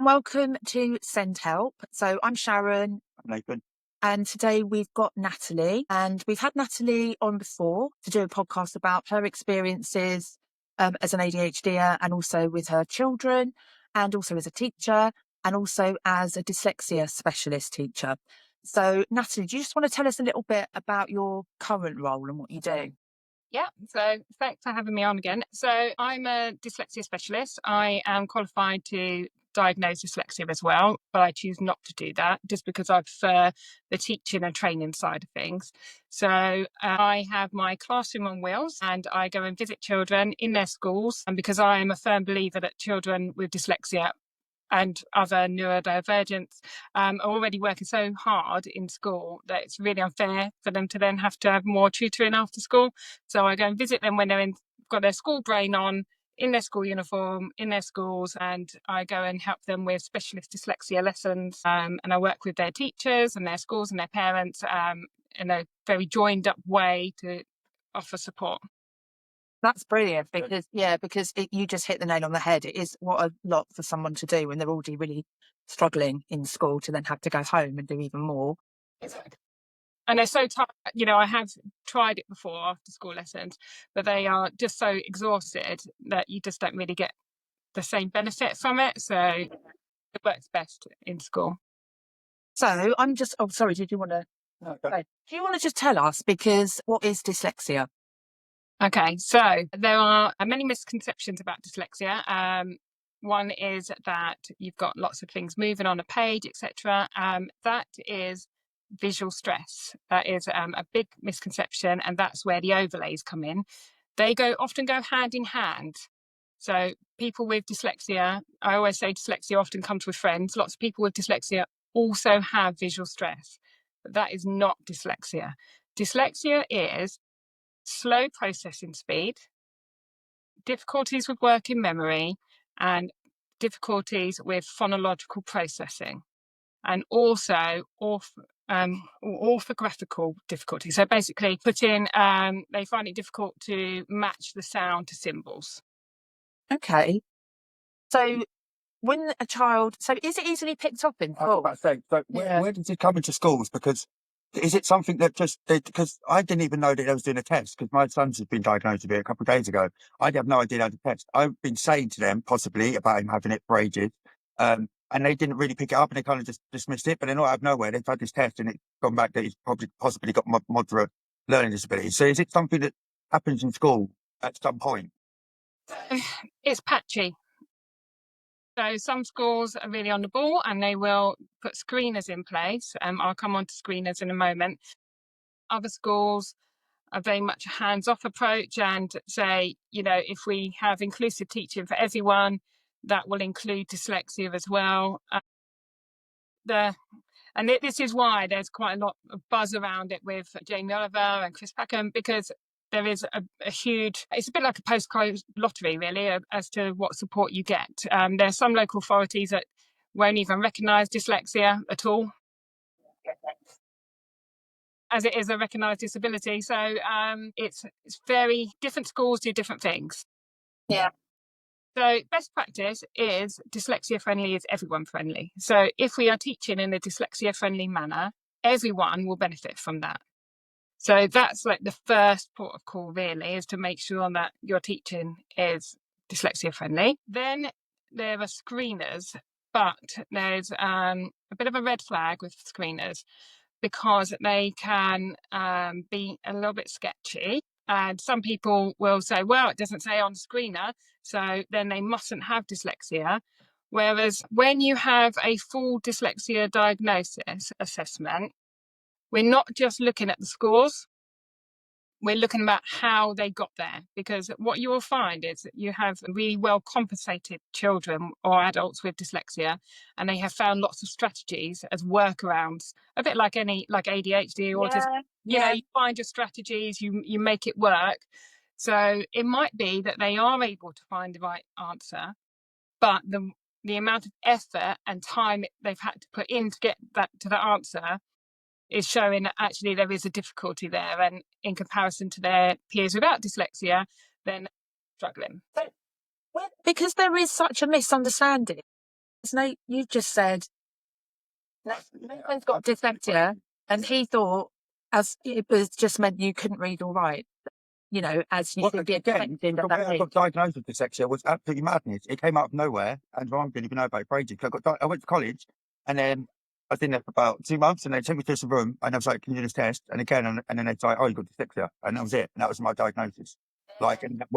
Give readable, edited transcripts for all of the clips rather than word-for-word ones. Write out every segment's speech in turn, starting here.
Welcome to SENDhelp. So I'm Sharon, Nathan. and today we've got Natalie, and we've had Natalie on before to do a podcast about her experiences as an ADHDer, and also with her children, and also as a teacher, and also as a dyslexia specialist teacher. So Natalie, do you just want to tell us a little bit about your current role and what you do? Yeah, so thanks for having me on again. So I'm a dyslexia specialist. I am qualified to diagnose dyslexia as well, but I choose not to do that just because I prefer the teaching and training side of things. So I have my classroom on wheels and I go and visit children in their schools, and because I am a firm believer that children with dyslexia and other neurodivergents are already working so hard in school that it's really unfair for them to then have to have more tutoring after school. So I go and visit them when they're got their school brain on, in their school uniform, in their schools, and I go and help them with specialist dyslexia lessons. And I work with their teachers and their schools and their parents in a very joined up way to offer support. That's brilliant because you just hit the nail on the head. It is what a lot for someone to do when they're already really struggling in school to then have to go home and do even more. And they're so tired. I have tried it before after school lessons, but they are just so exhausted that you just don't really get the same benefit from it. So it works best in school. So I'm just, oh, sorry, did you want to, do you want to just tell us, because what is dyslexia? Okay, so there are many misconceptions about dyslexia. One is that you've got lots of things moving on a page, etc. That is visual stress. That is a big misconception, and that's where the overlays come in. They often go hand in hand. So people with dyslexia, I always say dyslexia often comes with friends. Lots of people with dyslexia also have visual stress, but that is not dyslexia. Dyslexia is slow processing speed, difficulties with working memory, and difficulties with phonological processing, and also orthographical difficulties. So basically they find it difficult to match the sound to symbols. Okay. So when a child, so is it easily picked up in I was about to say, so where does it come into schools? Because is it something that because I didn't even know that they was doing a test, because my son's has been diagnosed with it a couple of days ago. I have no idea how to test. I've been saying to them possibly about him having it for ages, and they didn't really pick it up, and they kind of just dismissed it. But then out of nowhere, they've had this test and it's gone back that he's possibly got moderate learning disability. So is it something that happens in school at some point? It's patchy. So some schools are really on the ball and they will put screeners in place. I'll come on to screeners in a moment. Other schools are very much a hands-off approach and say, if we have inclusive teaching for everyone, that will include dyslexia as well. This is why there's quite a lot of buzz around it with Jamie Oliver and Chris Packham, because there is a huge, it's a bit like a postcode lottery really, as to what support you get. There are some local authorities that won't even recognise dyslexia at all, as it is a recognised disability. So it's very different. Schools do different things. Yeah. So best practice is dyslexia friendly is everyone friendly. So if we are teaching in a dyslexia friendly manner, everyone will benefit from that. So that's like the first port of call really, is to make sure that your teaching is dyslexia friendly. Then there are screeners, but there's a bit of a red flag with screeners because they can be a little bit sketchy. And some people will say, well, it doesn't say on the screener, so then they mustn't have dyslexia. Whereas when you have a full dyslexia diagnosis assessment, we're not just looking at the scores, we're looking about how they got there, because what you will find is that you have really well compensated children or adults with dyslexia, and they have found lots of strategies as workarounds, a bit like ADHD or autism. You find your strategies, you make it work. So it might be that they are able to find the right answer, but the amount of effort and time they've had to put in to get that to the answer is showing that actually there is a difficulty there, and in comparison to their peers without dyslexia, then struggling. Because there is such a misunderstanding Nate, you just said Nathan's got dyslexia, and he thought as it was just meant you couldn't read or write, you know, as you should be expecting the at way that I age. got diagnosed with dyslexia was absolutely madness. It came out of nowhere, and I didn't even know about it for ages. I went to college, and then I was in there for about 2 months, and they took me to some room, and I was like, "Can you do this test?" And again, and then they like, "Oh, you got dyslexia," and that was it. And that was my diagnosis. Like, and that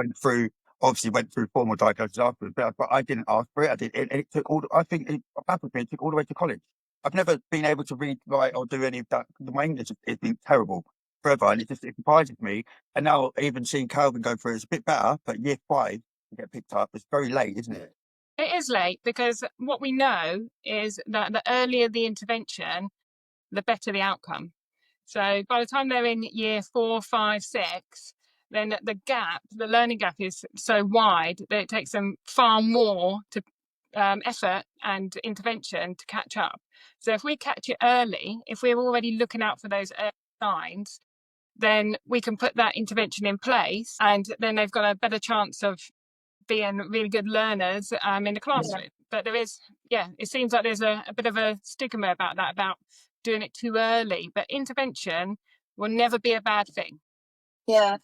obviously went through formal diagnosis afterwards, but I didn't ask for it. I did, and it took I think it happened to me. It took all the way to college. I've never been able to read, write, or do any of that. My English has been terrible forever, and it surprises me. And now even seeing Calvin go through it's a bit better, but year 5 to get picked up, it's very late, isn't it? It is late, because what we know is that the earlier the intervention, the better the outcome. So by the time they're in year 4, 5, 6, then the learning gap is so wide that it takes them far more to effort and intervention to catch up. So if we catch it early, if we're already looking out for those early signs, then we can put that intervention in place, and then they've got a better chance of being really good learners in the classroom. Yeah. But there is, it seems like there's a bit of a stigma about that, about doing it too early. But intervention will never be a bad thing. Yeah.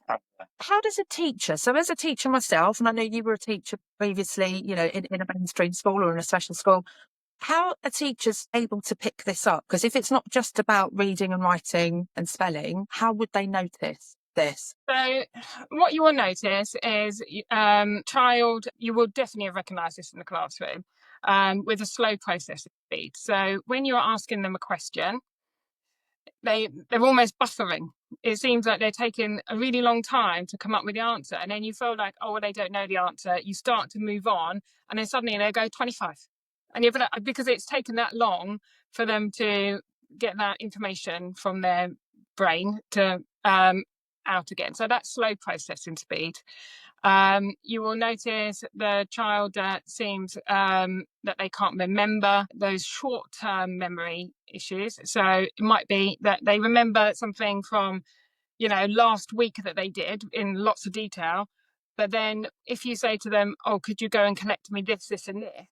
How does a teacher, so as a teacher myself, and I know you were a teacher previously, you know, in a mainstream school or in a special school, how are teachers able to pick this up? Because if it's not just about reading and writing and spelling, how would they notice this? So what you will notice is child, you will definitely recognise this in the classroom with a slow processing speed. So when you're asking them a question, they're almost buffering. It seems like they're taking a really long time to come up with the answer, and then you feel like, oh, well, they don't know the answer. You start to move on, and then suddenly they go 25, and you're because it's taken that long for them to get that information from their brain to out again. So that's slow processing speed. You will notice the child seems that they can't remember those short-term memory issues. So it might be that they remember something from, last week that they did in lots of detail. But then if you say to them, oh, could you go and collect me this, this, and this?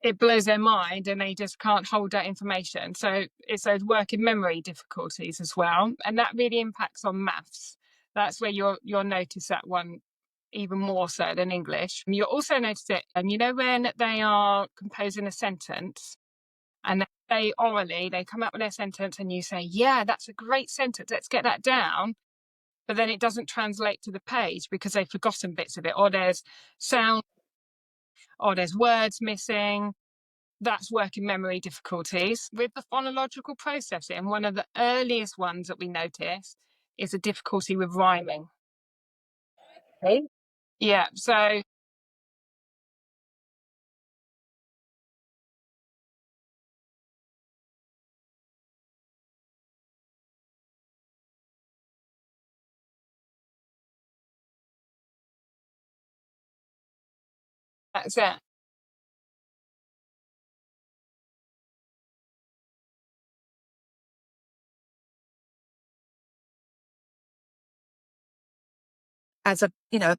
It blows their mind, and they just can't hold that information. So it's those working memory difficulties as well. And that really impacts on maths. That's where you'll notice that one even more so than English. You'll also notice it, when they are composing a sentence and they orally, they come up with their sentence and you say, yeah, that's a great sentence, let's get that down. But then it doesn't translate to the page because they've forgotten bits of it, or there's sound, or there's words missing. That's working memory difficulties. With the phonological processing, one of the earliest ones that we notice is a difficulty with rhyming. Okay. Yeah, so that's it. As a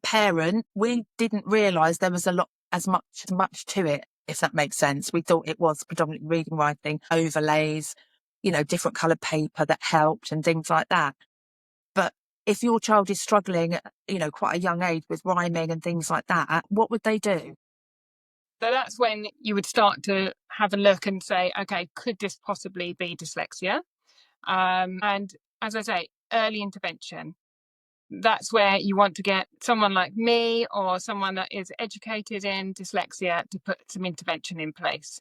parent, we didn't realise there was as much to it, if that makes sense. We thought it was predominantly reading, writing, overlays, different coloured paper that helped and things like that. But if your child is struggling at, quite a young age with rhyming and things like that, what would they do? So that's when you would start to have a look and say, okay, could this possibly be dyslexia? And as I say, early intervention. That's where you want to get someone like me or someone that is educated in dyslexia to put some intervention in place,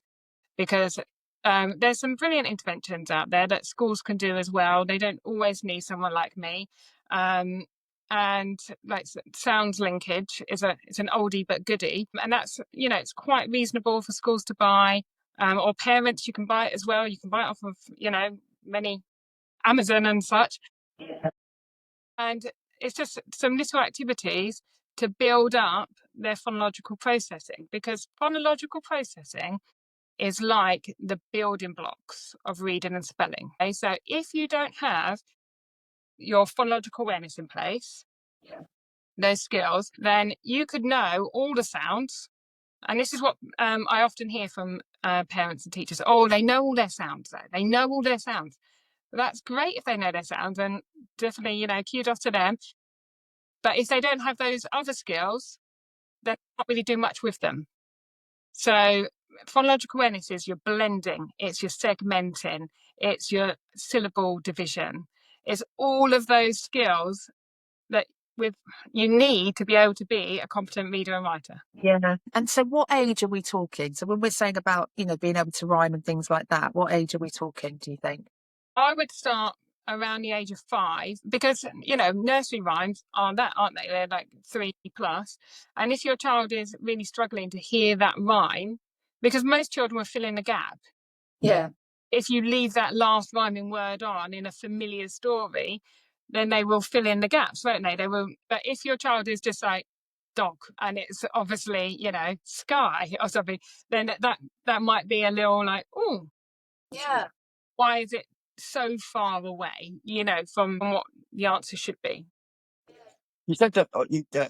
because there's some brilliant interventions out there that schools can do as well. They don't always need someone like me. And like sounds linkage it's an oldie but goodie, and that's it's quite reasonable for schools to buy, or parents, you can buy it as well. You can buy it off of many Amazon and such. And it's just some little activities to build up their phonological processing, because phonological processing is like the building blocks of reading and spelling. Okay? So if you don't have your phonological awareness in place, those skills, then you could know all the sounds And this is what I often hear from parents and teachers. Oh, they know all their sounds, though. They know all their sounds. That's great if they know their sounds, and definitely, you know, kudos to them. But if they don't have those other skills, they can't really do much with them. So phonological awareness is your blending, it's your segmenting, it's your syllable division. It's all of those skills that you need to be able to be a competent reader and writer. Yeah. And so what age are we talking? So when we're saying about, you know, being able to rhyme and things like that, what age are we talking, do you think? I would start around the age of 5 because, you know, nursery rhymes aren't they? They're like 3 plus. And if your child is really struggling to hear that rhyme, because most children will fill in the gap. Yeah. If you leave that last rhyming word on in a familiar story, then they will fill in the gaps, won't they? They will. But if your child is just like dog and it's obviously, you know, sky or something, then that might be a little like, oh, Yeah. why is it so far away, you know, from what the answer should be? You said that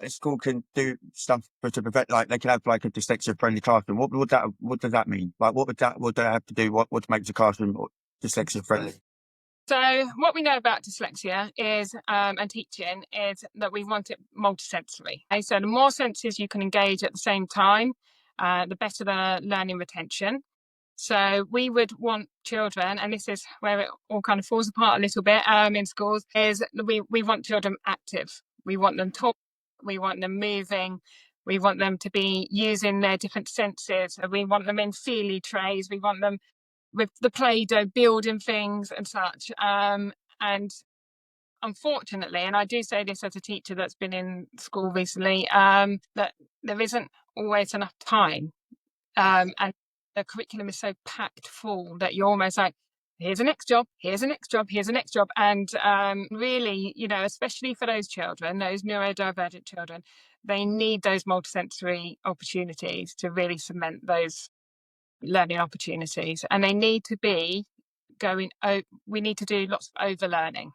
a school can do stuff to prevent, like they can have like a dyslexia-friendly classroom. What does that mean? Like, what do they have to do? What makes a classroom dyslexia-friendly? So what we know about dyslexia is, and teaching, is that we want it multisensory. Okay? So the more senses you can engage at the same time, the better the learning retention. So we would want children, and this is where it all kind of falls apart a little bit in schools, is we want children active. We want them talking, we want them moving, we want them to be using their different senses. We want them in feely trays, we want them with the Play-Doh building things and such. And unfortunately, and I do say this as a teacher that's been in school recently, that there isn't always enough time. And the curriculum is so packed full that you're almost like, here's a next job, here's a next job, here's a next job. And really, you know, especially for those children, those neurodivergent children, they need those multisensory opportunities to really cement those learning opportunities. And they need to be we need to do lots of overlearning.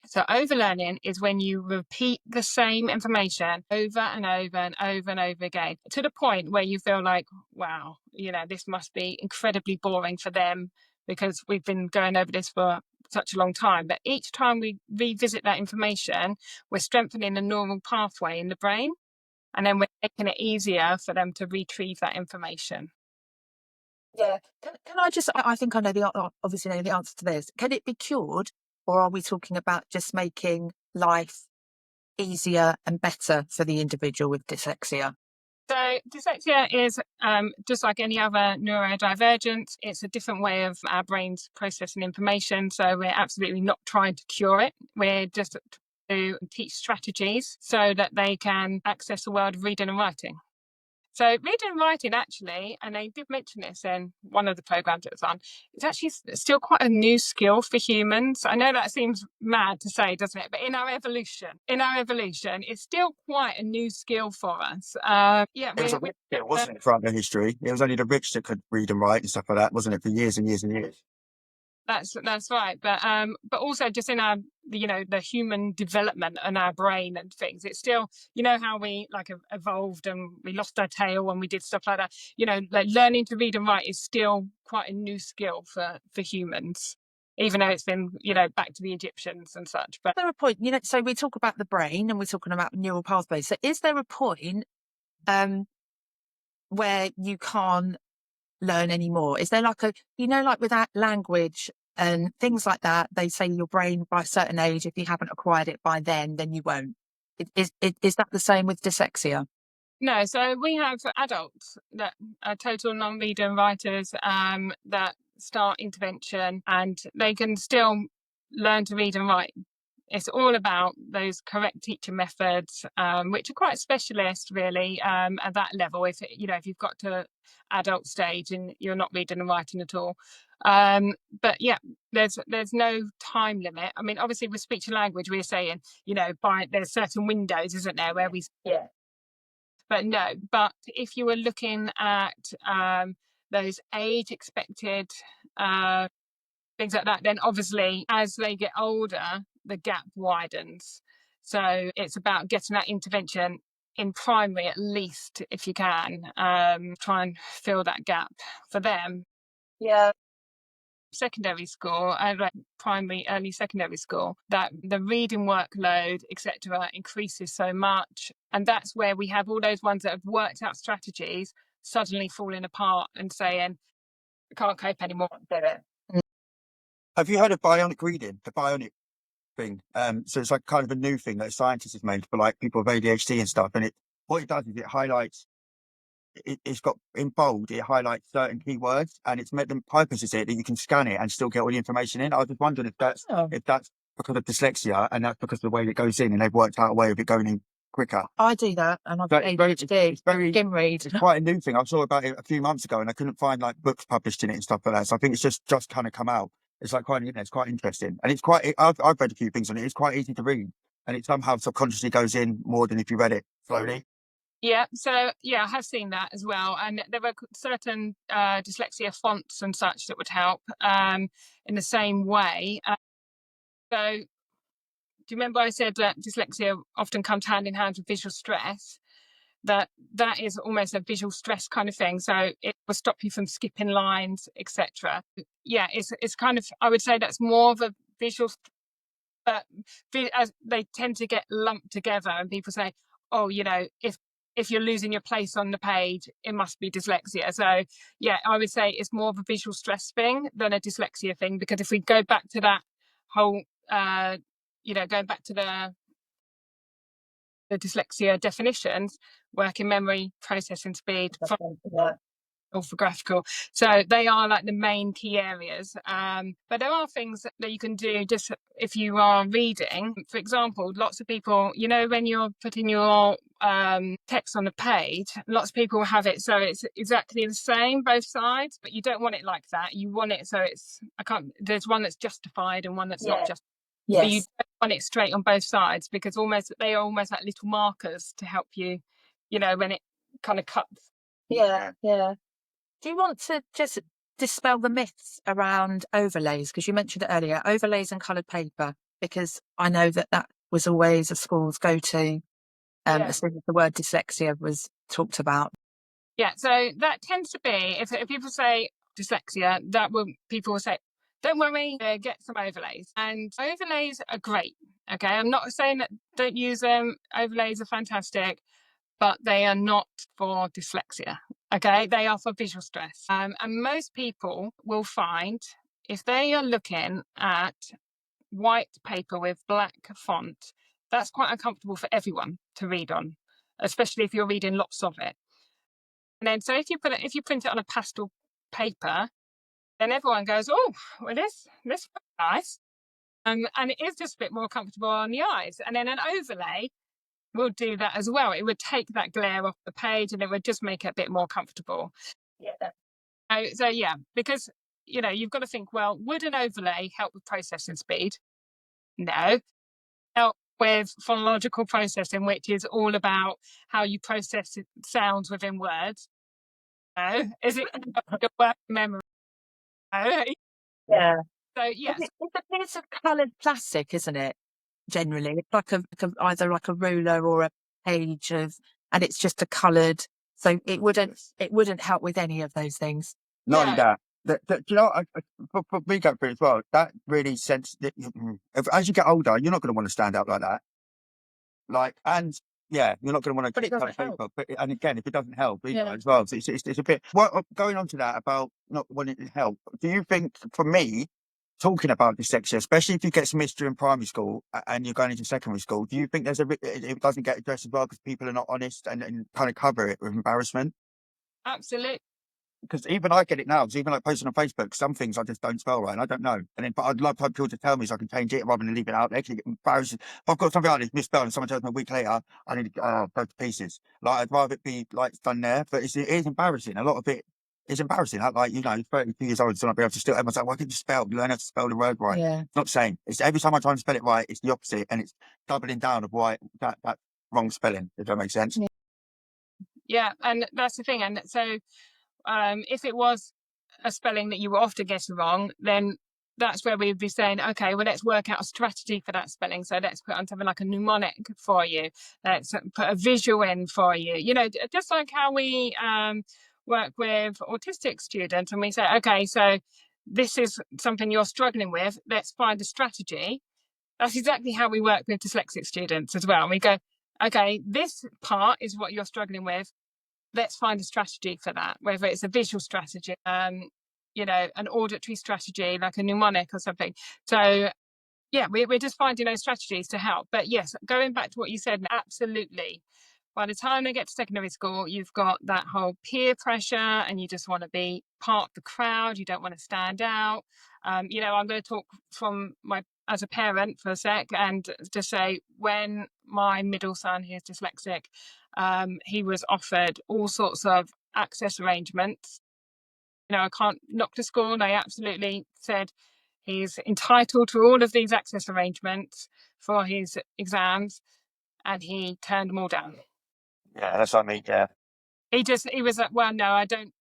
So overlearning is when you repeat the same information over and over and over and over again to the point where you feel like, wow, you know, this must be incredibly boring for them because we've been going over this for such a long time. But each time we revisit that information, we're strengthening the neural pathway in the brain, and then we're making it easier for them to retrieve that information. Yeah. Can I just, I think I know obviously know the answer to this. Can it be cured, or are we talking about just making life easier and better for the individual with dyslexia? So dyslexia is just like any other neurodivergence. It's a different way of our brains processing information. So we're absolutely not trying to cure it. We're just to teach strategies so that they can access the world of reading and writing. So reading and writing, actually, and they did mention this in one of the programs it was on, it's actually still quite a new skill for humans. I know that seems mad to say, doesn't it? But in our evolution, it's still quite a new skill for us. It wasn't throughout the history. It was only the rich that could read and write and stuff like that, wasn't it, for years and years and years? That's right, but also just in our, you know, the human development and our brain and things, it's still, you know, how we like evolved and we lost our tail when we did stuff like that. You know, like learning to read and write is still quite a new skill for humans, even though it's been, you know, back to the Egyptians and such. But Is there a point, you know, so we talk about the brain and we're talking about neural pathways. So is there a point where you can't learn anymore? Is there like a, you know, like with that language and things like that, they say your brain by a certain age, if you haven't acquired it by then you won't. Is that the same with dyslexia? no, so we have adults that are total non-reader and writers that start intervention and they can still learn to read and write. It's all about those correct teaching methods, which are quite specialist, really, at that level. If you've got to adult stage and you're not reading and writing at all, but yeah, there's no time limit. I mean, obviously with speech and language, we're saying, you know, there's certain windows, isn't there, where we But no. But if you were looking at those age expected things like that, then obviously as they get older, the gap widens. So it's about getting that intervention in primary at least, if you can, try and fill that gap for them. Yeah. Secondary school, like primary, early secondary school, that the reading workload, etc., increases so much, and that's where we have all those ones that have worked out strategies suddenly falling apart and saying, "I can't cope anymore." Do it. Have you heard of bionic reading? The bionic thing. So it's like kind of a new thing that scientists have made for like people with ADHD and stuff. And what it does is it highlights. It's got in bold. It highlights certain keywords, and it's made the purpose is it that you can scan it and still get all the information in. I was just wondering if that's because of dyslexia, and that's because of the way it goes in, and they've worked out a way of it going in quicker. I do that, and I've But ADHD. it's very skim read. It's quite a new thing. I saw about it a few months ago, and I couldn't find like books published in it and stuff like that. So I think it's just kind of come out. It's like it's quite interesting, and it's quite. I've read a few things on it. It's quite easy to read, and it somehow subconsciously goes in more than if you read it slowly. Yeah, so yeah, I have seen that as well, and there were certain dyslexia fonts and such that would help in the same way. So, do you remember I said that dyslexia often comes hand in hand with visual stress? That is almost a visual stress kind of thing. So it will stop you from skipping lines, etc. Yeah, it's kind of, I would say that's more of a visual, but as they tend to get lumped together, and people say, oh, if you're losing your place on the page, it must be dyslexia. So yeah, I would say it's more of a visual stress thing than a dyslexia thing, because if we go back to that whole, going back to the dyslexia definitions, working memory, processing speed, orthographical. So they are like the main key areas. But there are things that you can do just if you are reading. For example, lots of people, when you're putting your text on the page, lots of people have it so it's exactly the same both sides, but you don't want it like that. You want it so there's one that's justified and one that's not justified. Yes. But you don't want it straight on both sides, because they are almost like little markers to help you, when it kind of cuts. Yeah. Do you want to just dispel the myths around overlays? Because you mentioned it earlier, overlays and coloured paper, because I know that was always a school's go-to as soon as the word dyslexia was talked about. Yeah, so that tends to be, if people say dyslexia, people will say, don't worry, get some overlays. And overlays are great, okay? I'm not saying that don't use them. Overlays are fantastic, but they are not for dyslexia, okay? They are for visual stress. And most people will find, if they are looking at white paper with black font, that's quite uncomfortable for everyone to read on, especially if you're reading lots of it. And then, so if you print it on a pastel paper, then everyone goes, oh, well, this looks nice. And it is just a bit more comfortable on the eyes. And then an overlay will do that as well. It would take that glare off the page, and it would just make it a bit more comfortable. Yeah. So yeah, because, you've got to think, well, would an overlay help with processing speed? No. Help with phonological processing, which is all about how you process sounds within words. No. Is it your work memory? No. Yeah. So yes, It's a piece of coloured plastic, isn't it? Generally, it's like either like a ruler or a page and it's just a coloured. So it wouldn't help with any of those things. Not only that, do you know, for me going through it as well, that really sense that as you get older, you're not going to want to stand up like that. You're not going to want to. But it doesn't help. And again, if it doesn't help either as well, so it's a bit. Well, going on to that about not wanting to help, do you think, for me, talking about dyslexia, especially if you get some history in primary school and you're going into secondary school, do you think it doesn't get addressed as well because people are not honest and kind of cover it with embarrassment? absolutely. Because even I get it now. Because even like posting on Facebook, some things I just don't spell right, and I don't know. But I'd love people to tell me so I can change it rather than leave it out there. Because it embarrassing. If I've got something like this misspelled, and someone tells me a week later, I need to go to pieces. Like I'd rather it be like done there. But it is embarrassing. A lot of it is embarrassing. 32 years old, so not be able to still. Everyone's like, "Why can't you spell? Learn how to spell the word right." Yeah. It's not the same. It's every time I try and spell it right, it's the opposite, and it's doubling down of why that wrong spelling. If that makes sense. Yeah, and that's the thing. And so, if it was a spelling that you were often getting wrong, then that's where we'd be saying, okay, well, let's work out a strategy for that spelling. So let's put on something like a mnemonic for you. Let's put a visual in for you. You know, just like how we work with autistic students, and we say, okay, so this is something you're struggling with. Let's find a strategy. That's exactly how we work with dyslexic students as well. And we go, okay, this part is what you're struggling with. Let's find a strategy for that, whether it's a visual strategy, you know, an auditory strategy, like a mnemonic or something. So yeah, we're just finding those strategies to help. But yes, going back to what you said, absolutely. By the time they get to secondary school, you've got that whole peer pressure and you just want to be part of the crowd. You don't want to stand out. You know, I'm going to talk from as a parent for a sec and just say, when my middle son, who's dyslexic, he was offered all sorts of access arrangements. You know, I can't knock to school. They absolutely said he's entitled to all of these access arrangements for his exams, and he turned them all down. Yeah, that's what I mean. Yeah. He was like, well, no, I don't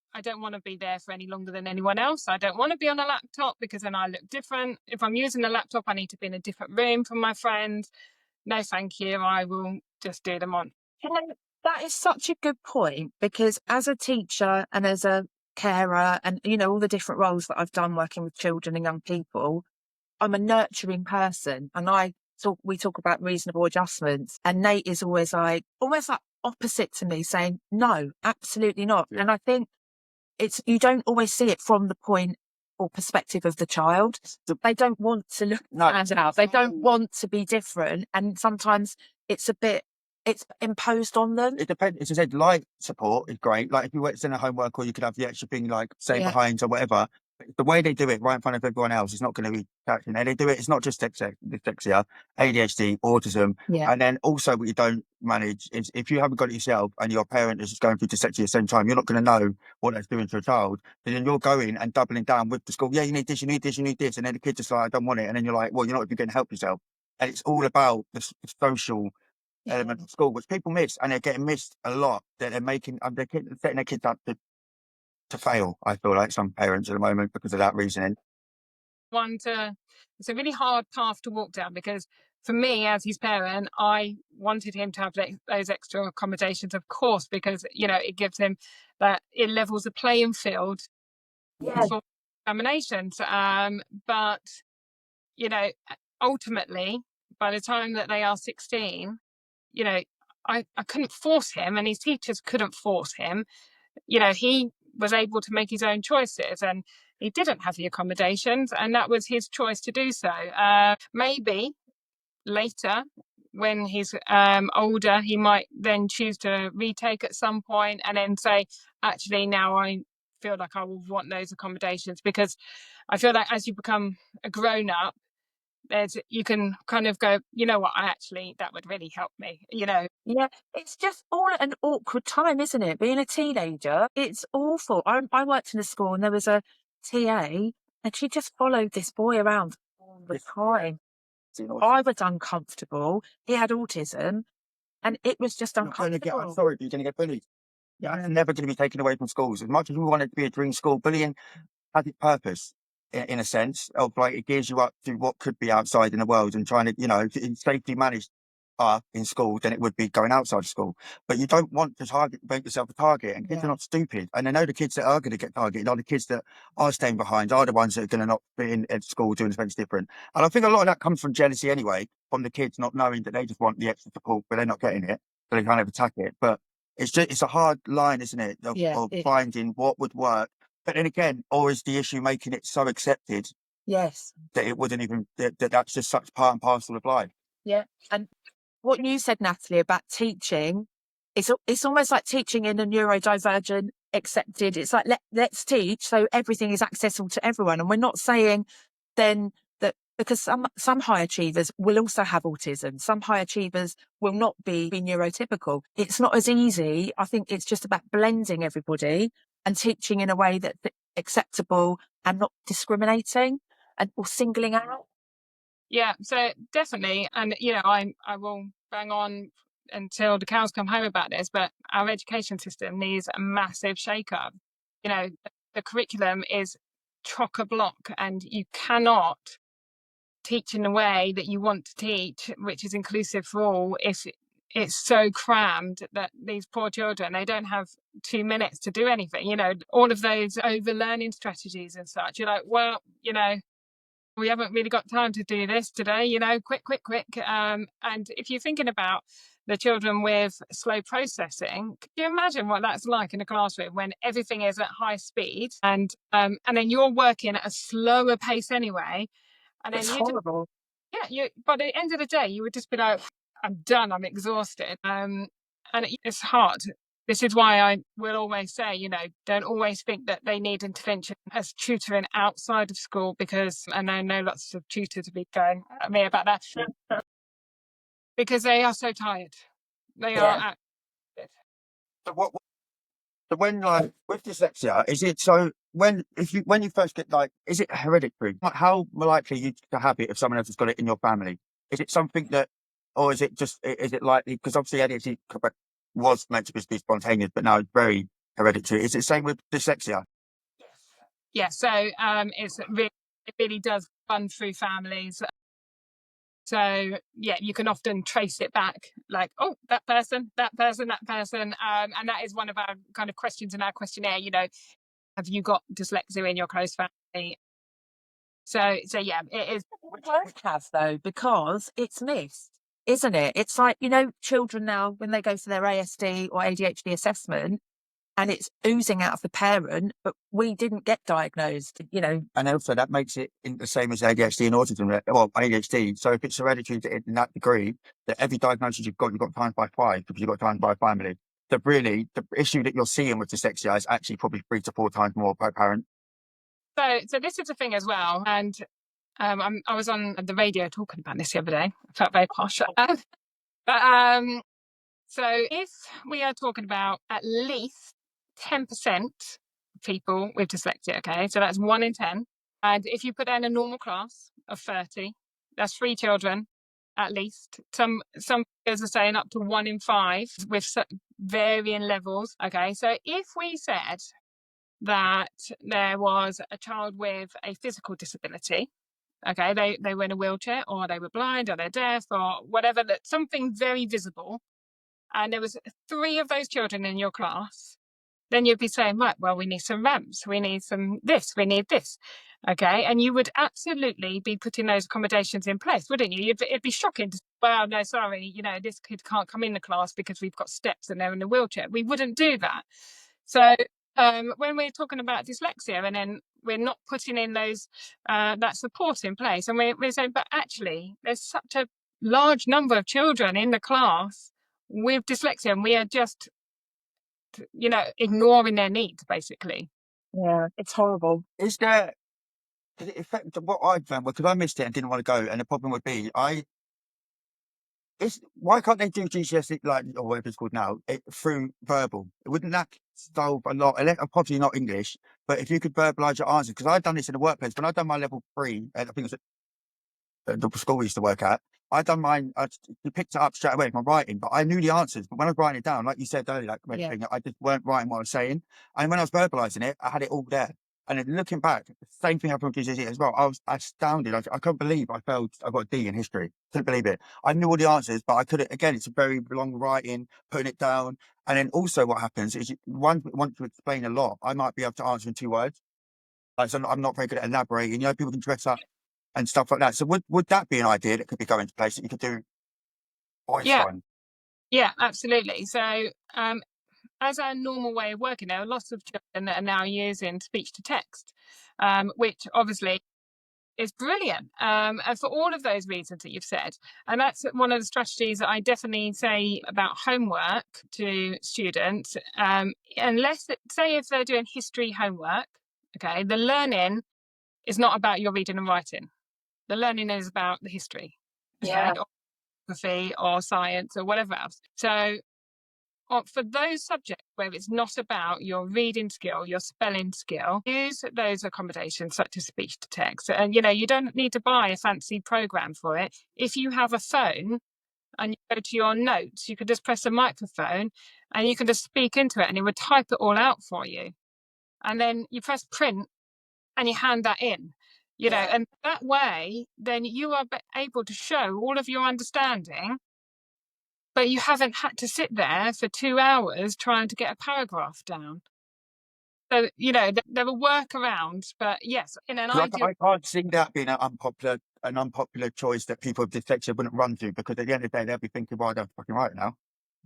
want to be there for any longer than anyone else. I don't want to be on a laptop because then I look different. If I'm using a laptop, I need to be in a different room from my friends. No, thank you. I will just do them on. You know, that is such a good point, because as a teacher and as a carer and, you know, all the different roles that I've done working with children and young people, I'm a nurturing person, and we talk about reasonable adjustments, and Nate is always like opposite to me, saying no, absolutely not. Yeah. And I think you don't always see it from the point or perspective of the child. They don't want to look stand out. They don't want to be different, and sometimes it's imposed on them. It depends. As I said, light support is great. Like if you were to send a homework, or you could have the extra thing like say behind or whatever. But the way they do it right in front of everyone else is not going to be catching. And they do it. It's not just dyslexia, ADHD, autism, and then also what you don't manage is if you haven't got it yourself and your parent is just going through dyslexia at the same time, you're not going to know what that's doing to a child. And then you're going and doubling down with the school. Yeah, you need this, you need this, you need this, and then the kid's just like, I don't want it. And then you're like, well, you're not even going to help yourself. And it's all about the social element of school, which people miss, and they're getting missed a lot. That they're making, they're setting their kids up to fail. I feel like some parents at the moment because of that reasoning. It's a really hard path to walk down, because for me as his parent, I wanted him to have those extra accommodations, of course, because you know it gives him it levels the playing field for examinations. But you know, ultimately, by the time that they are 16, you know, I couldn't force him, and his teachers couldn't force him. You know, he was able to make his own choices, and he didn't have the accommodations, and that was his choice to do so. Maybe later, when he's older, he might then choose to retake at some point and then say, actually, now I feel like I will want those accommodations, because I feel like as you become a grown-up, you can kind of go, you know what, that would really help me, you know. Yeah, it's just all an awkward time, isn't it? Being a teenager, it's awful. I worked in a school and there was a TA, and she just followed this boy around all the time. I was uncomfortable. He had autism, and it was just uncomfortable. I'm sorry, you're going to get bullied. Yeah, it's never going to be taken away from schools. As much as we want it to be a dream school, bullying has its purpose, in a sense of like it gears you up to what could be outside in the world, and trying to, you know, safely managed in school than it would be going outside of school. But you don't want to make yourself a target, and kids are not stupid. And I know the kids that are going to get targeted are the kids that are staying behind, are the ones that are going to not be in at school doing something different. And I think a lot of that comes from jealousy anyway, from the kids not knowing that they just want the extra support, but they're not getting it, so they kind of attack it. But it's a hard line, isn't it, of finding what would work. But then again, or is the issue making it so accepted that it wouldn't even, that's just such part and parcel of life? Yeah. And what you said, Natalie, about teaching, it's almost like teaching in a neurodivergent accepted. It's like, let's teach so everything is accessible to everyone. And we're not saying then that, because some high achievers will also have autism. Some high achievers will not be neurotypical. It's not as easy. I think it's just about blending everybody and teaching in a way that's acceptable and not discriminating or singling out. Yeah, so definitely. And, you know, I will bang on until the cows come home about this, but our education system needs a massive shake-up. You know, the curriculum is chock-a-block, and you cannot teach in the way that you want to teach, which is inclusive for all, if it's so crammed that these poor children, they don't have 2 minutes to do anything. You know, all of those over-learning strategies and such. You're like, well, you know, we haven't really got time to do this today, you know, quick. And if you're thinking about the children with slow processing, can you imagine what that's like in a classroom when everything is at high speed, and then you're working at a slower pace anyway, and then It's you horrible. but at the end of the day, you would just be like, I'm done, I'm exhausted. And it's hard. This is why I will always say, you know, don't always think that they need intervention as tutoring outside of school, because, and I know lots of tutors will be going at me about that, because they are so tired. They are Yeah. So when like with dyslexia, is it so when you first get like, is it hereditary? Like, how likely you to have it if someone else has got it in your family? Is it something that, or is it just is it likely, because obviously ADHD was meant to be spontaneous, but now it's very hereditary. Is it the same with dyslexia? Yeah, so it really does run through families. So yeah, you can often trace it back, like, oh, that person, and that is one of our kind of questions in our questionnaire. You know, have you got dyslexia in your close family? So yeah, it is. It won't have though, because it's missed, isn't it? It's like, you know, children now when they go for their ASD or ADHD assessment, and it's oozing out of the parent, but we didn't get diagnosed, you know. And also that makes it in the same as ADHD and autism, well, ADHD. So if it's hereditary in that degree, that every diagnosis you've got times by 5, because you've got times by family. That really, the issue that you're seeing with dyslexia is actually probably 3 to 4 times more per parent. So this is the thing as well, and I was on the radio talking about this the other day. I felt very posh. So if we are talking about at least 10% people with dyslexia, okay, so that's 1 in 10. And if you put in a normal class of 30, that's 3 children at least. Some figures are saying up to 1 in 5 with varying levels. Okay, so if we said that there was a child with a physical disability, okay, they were in a wheelchair, or they were blind, or they're deaf, or whatever, that something very visible, and there was 3 of those children in your class, then you'd be saying, right, well, we need some ramps, we need some this, we need this. Okay, and you would absolutely be putting those accommodations in place, wouldn't you? It'd be shocking to say, well, no, sorry, you know, this kid can't come in the class because we've got steps and they're in a wheelchair. We wouldn't do that. So when we're talking about dyslexia, and then we're not putting in those that support in place, and we're saying, but actually, there's such a large number of children in the class with dyslexia, and we are just, you know, ignoring their needs, basically. Yeah, it's horrible. Is there, does it affect what I found? Because I missed it and didn't want to go, and the problem would be why can't they do GCSE, like, or whatever it's called now, through verbal? Wouldn't that solve a lot? Probably not English, but if you could verbalise your answers, because I've done this in the workplace. When I've done my level 3, I think it was the school we used to work at, I done mine. You picked it up straight away from my writing, but I knew the answers. But when I was writing it down, like you said earlier, I just weren't writing what I was saying. And when I was verbalising it, I had it all there. And then looking back, the same thing happened with GCSE as well. I was astounded. I couldn't believe I failed. I got a D in history. Couldn't believe it. I knew all the answers, but I couldn't. Again, it's a very long writing, putting it down. And then also what happens is once to explain a lot, I might be able to answer in 2 words. Like, so I'm not very good at elaborating. You know, people can dress up and stuff like that. So would that be an idea that could be going into place, that you could do voice one? Yeah, absolutely. So as our normal way of working, there are lots of children that are now using speech to text, which obviously is brilliant, and for all of those reasons that you've said. And that's one of the strategies that I definitely say about homework to students. Unless, say, if they're doing history homework, okay, the learning is not about your reading and writing. The learning is about the history, okay, or geography or science or whatever else. So for those subjects where it's not about your reading skill, your spelling skill, use those accommodations such as speech to text. And, you know, you don't need to buy a fancy program for it. If you have a phone and you go to your notes, you can just press a microphone and you can just speak into it and it would type it all out for you. And then you press print and you hand that in, you know, and that way, then you are able to show all of your understanding, but you haven't had to sit there for 2 hours trying to get a paragraph down. So, you know, there are workarounds, but yes, in an ideal... I can't see that being an unpopular choice that people with dyslexia wouldn't run to, because at the end of the day, they'll be thinking, well, I don't fucking write now.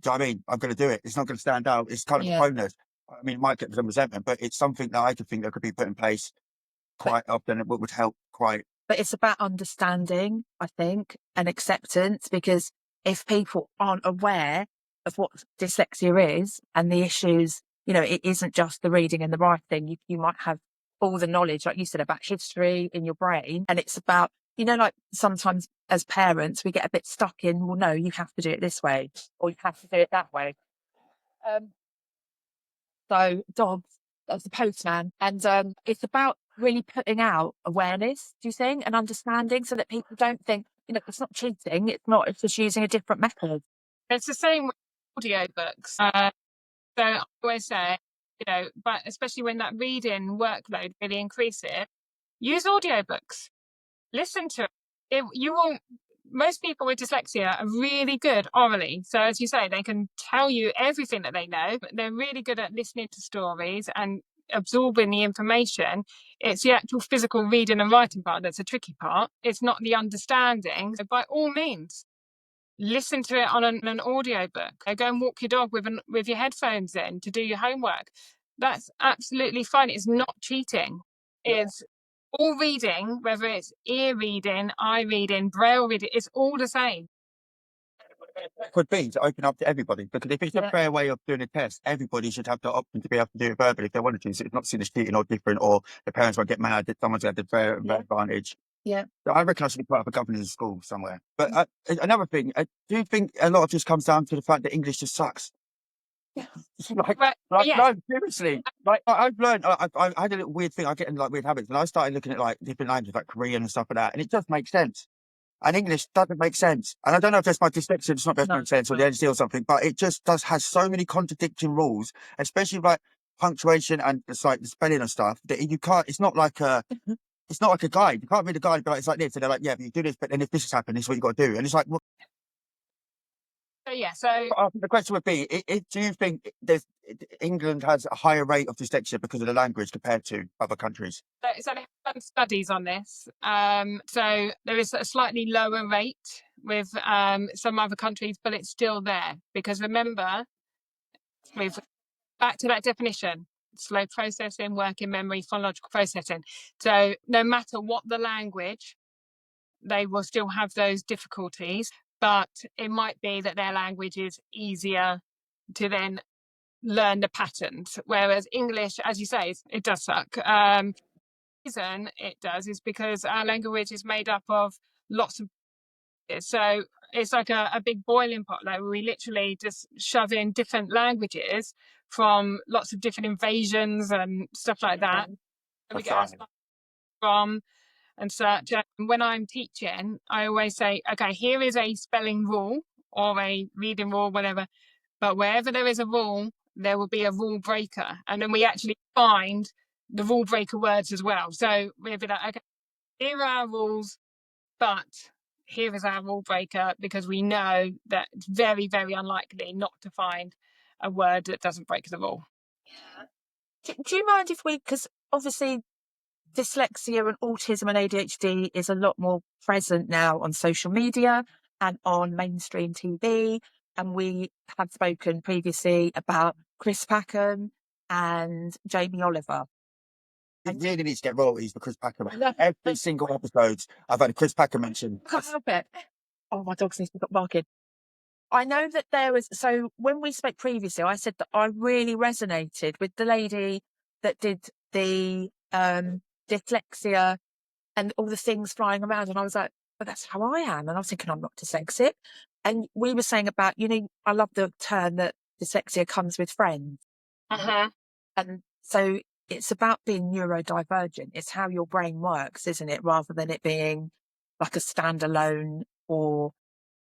Do you know what I mean? I'm going to do it. It's not going to stand out. It's kind of a bonus. I mean, it might get some resentment, but it's something that I could think that could be put in place quite often. It would help quite. But it's about understanding, I think, and acceptance, because if people aren't aware of what dyslexia is and the issues, you know, it isn't just the reading and the writing. You might have all the knowledge, like you said, about history in your brain. And it's about, you know, like sometimes as parents, we get a bit stuck in, well, no, you have to do it this way, or you have to do it that way. So dogs, that's the postman. And it's about really putting out awareness, do you think, and understanding, so that people don't think, you know, it's not cheating, it's just using a different method. It's the same with audiobooks. So I always say, you know, but especially when that reading workload really increases, use audiobooks. Listen to it. You will. Most people with dyslexia are really good orally. So as you say, they can tell you everything that they know, but they're really good at listening to stories and absorbing the information. It's the actual physical reading and writing part that's the tricky part. It's not the understanding. So by all means, listen to it on an audiobook. Go and walk your dog with your headphones in to do your homework. That's absolutely fine. It's not cheating. It's all reading, whether it's ear reading, eye reading, braille reading, it's all the same. Could be to open up to everybody, because if it's a fair way of doing a test, everybody should have the option to be able to do it verbally if they wanted to. So it's not seen as cheating or different, or the parents won't get mad that someone's had the fair advantage. Yeah. So I reckon I should be part of a governing school somewhere. But another thing, do you think a lot of this comes down to the fact that English just sucks? No, seriously. Like I've learned, I had a little weird thing. I get in like weird habits, and I started looking at like different languages, like Korean and stuff like that, and it just makes sense. And English doesn't make sense. And I don't know if that's my dyslexia, it's not making sense, or the NC or something, but it just has so many contradicting rules, especially like punctuation and it's like the spelling and stuff, that you can't. It's not like a guide. You can't read a guide and be like, it's like this, and they're like, yeah, but you do this, but then if this has happened, this is what you got to do. And it's like, well, so the question would be, do you think England has a higher rate of dyslexia because of the language compared to other countries? So they have done studies on this. So there is a slightly lower rate with some other countries, but it's still there. Because remember, we've back to that definition: slow processing, working memory, phonological processing. So no matter what the language, they will still have those difficulties, but it might be that their language is easier to then learn the patterns, whereas English, as you say, it does suck. The reason it does is because our language is made up of lots of, so it's like a big boiling pot, like we literally just shove in different languages from lots of different invasions and stuff like that. And we get from and such. And when I'm teaching, I always say, okay, here is a spelling rule or a reading rule, whatever. But wherever there is a rule, there will be a rule breaker. And then we actually find the rule breaker words as well. So we'll be like, okay, here are our rules, but here is our rule breaker, because we know that it's very, very unlikely not to find a word that doesn't break the rule. Do you mind if because obviously dyslexia and autism and ADHD is a lot more present now on social media and on mainstream TV. And we have spoken previously about Chris Packham and Jamie Oliver. It really needs to get royalties for Chris Packham. Every single episode, I've had a Chris Packham mention. I can't help it. Oh, my dog's need to stop barking. I know that there was, so when we spoke previously, I said that I really resonated with the lady that did the dyslexia and all the things flying around. And I was like, but that's how I am. And I was thinking, I'm not dyslexic. And we were saying about, you know, I love the term that dyslexia comes with friends. And so it's about being neurodivergent. It's how your brain works, isn't it? Rather than it being like a standalone or...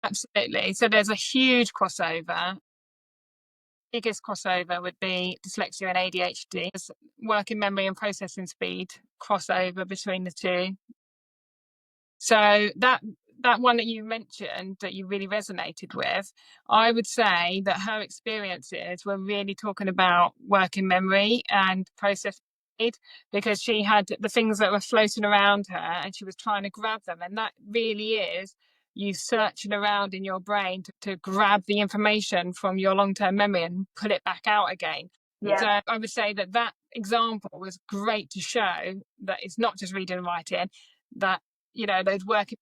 Absolutely. So there's a huge crossover. Biggest crossover would be dyslexia and ADHD. Working memory and processing speed crossover between the two. So that one that you mentioned that you really resonated with, I would say that her experiences were really talking about working memory and process speed, because she had the things that were floating around her and she was trying to grab them. And that really is you searching around in your brain to grab the information from your long-term memory and pull it back out again. Yeah. So I would say that example was great to show that it's not just reading and writing, that, you know, those working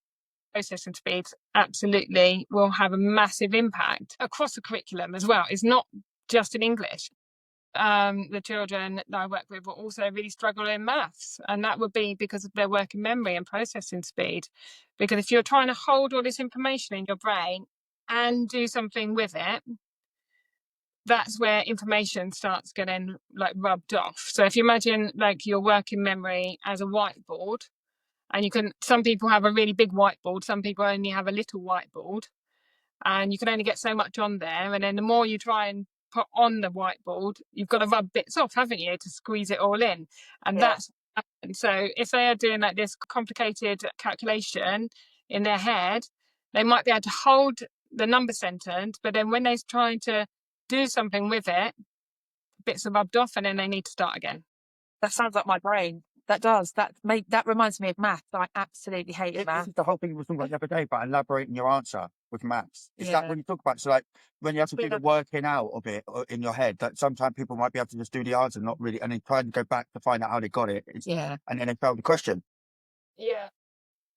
processing speeds absolutely will have a massive impact across the curriculum as well. It's not just in English. The children that I work with will also really struggle in maths, and that would be because of their working memory and processing speed. Because if you're trying to hold all this information in your brain and do something with it, that's where information starts getting like rubbed off. So if you imagine like your working memory as a whiteboard, and some people have a really big whiteboard, some people only have a little whiteboard, and you can only get so much on there. And then the more you try and put on the whiteboard, you've got to rub bits off, haven't you, to squeeze it all in. And that's what happens. So if they are doing like this complicated calculation in their head, they might be able to hold the number sentence, but then when they're trying to do something with it, bits are rubbed off and then they need to start again. That sounds like my brain. That does. That reminds me of maths. I absolutely hate This maths. is the whole thing we were talking about the other day about elaborating your answer with maths. Is that when you talk about, so like when you have to do the working out of it in your head, that sometimes people might be able to just do the answer, not really, and then try and go back to find out how they got it. And then they fail the question. Yeah.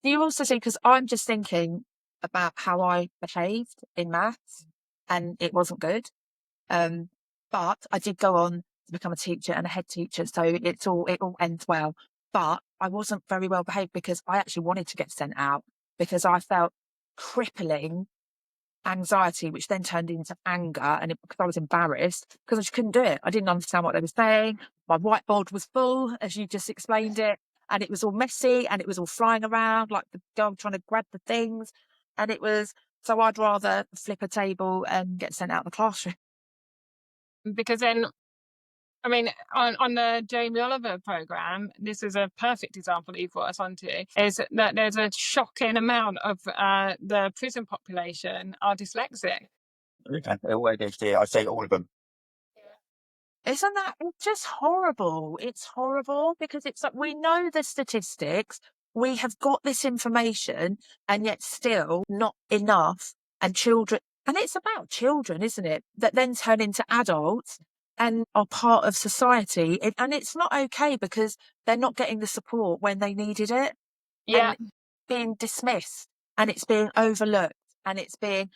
Do you also see, because I'm just thinking about how I behaved in maths and it wasn't good. But I did go on to become a teacher and a head teacher, so it all ends well. But I wasn't very well behaved because I actually wanted to get sent out because I felt crippling anxiety, which then turned into anger, and because I was embarrassed because I just couldn't do it. I didn't understand what they were saying. My whiteboard was full, as you just explained it, and it was all messy and it was all flying around like the dog trying to grab the things, and it was so I'd rather flip a table and get sent out of the classroom. Because then, I mean, on the Jamie Oliver programme, this is a perfect example that you've brought us onto, is that there's a shocking amount of the prison population are dyslexic. I say all of them. Isn't that, it's just horrible. It's horrible because it's like, we know the statistics, we have got this information, and yet still not enough. And children, and it's about children, isn't it? That then turn into adults and are part of society. And it's not okay because they're not getting the support when they needed it. Yeah. And being dismissed, and it's being overlooked, and it's being,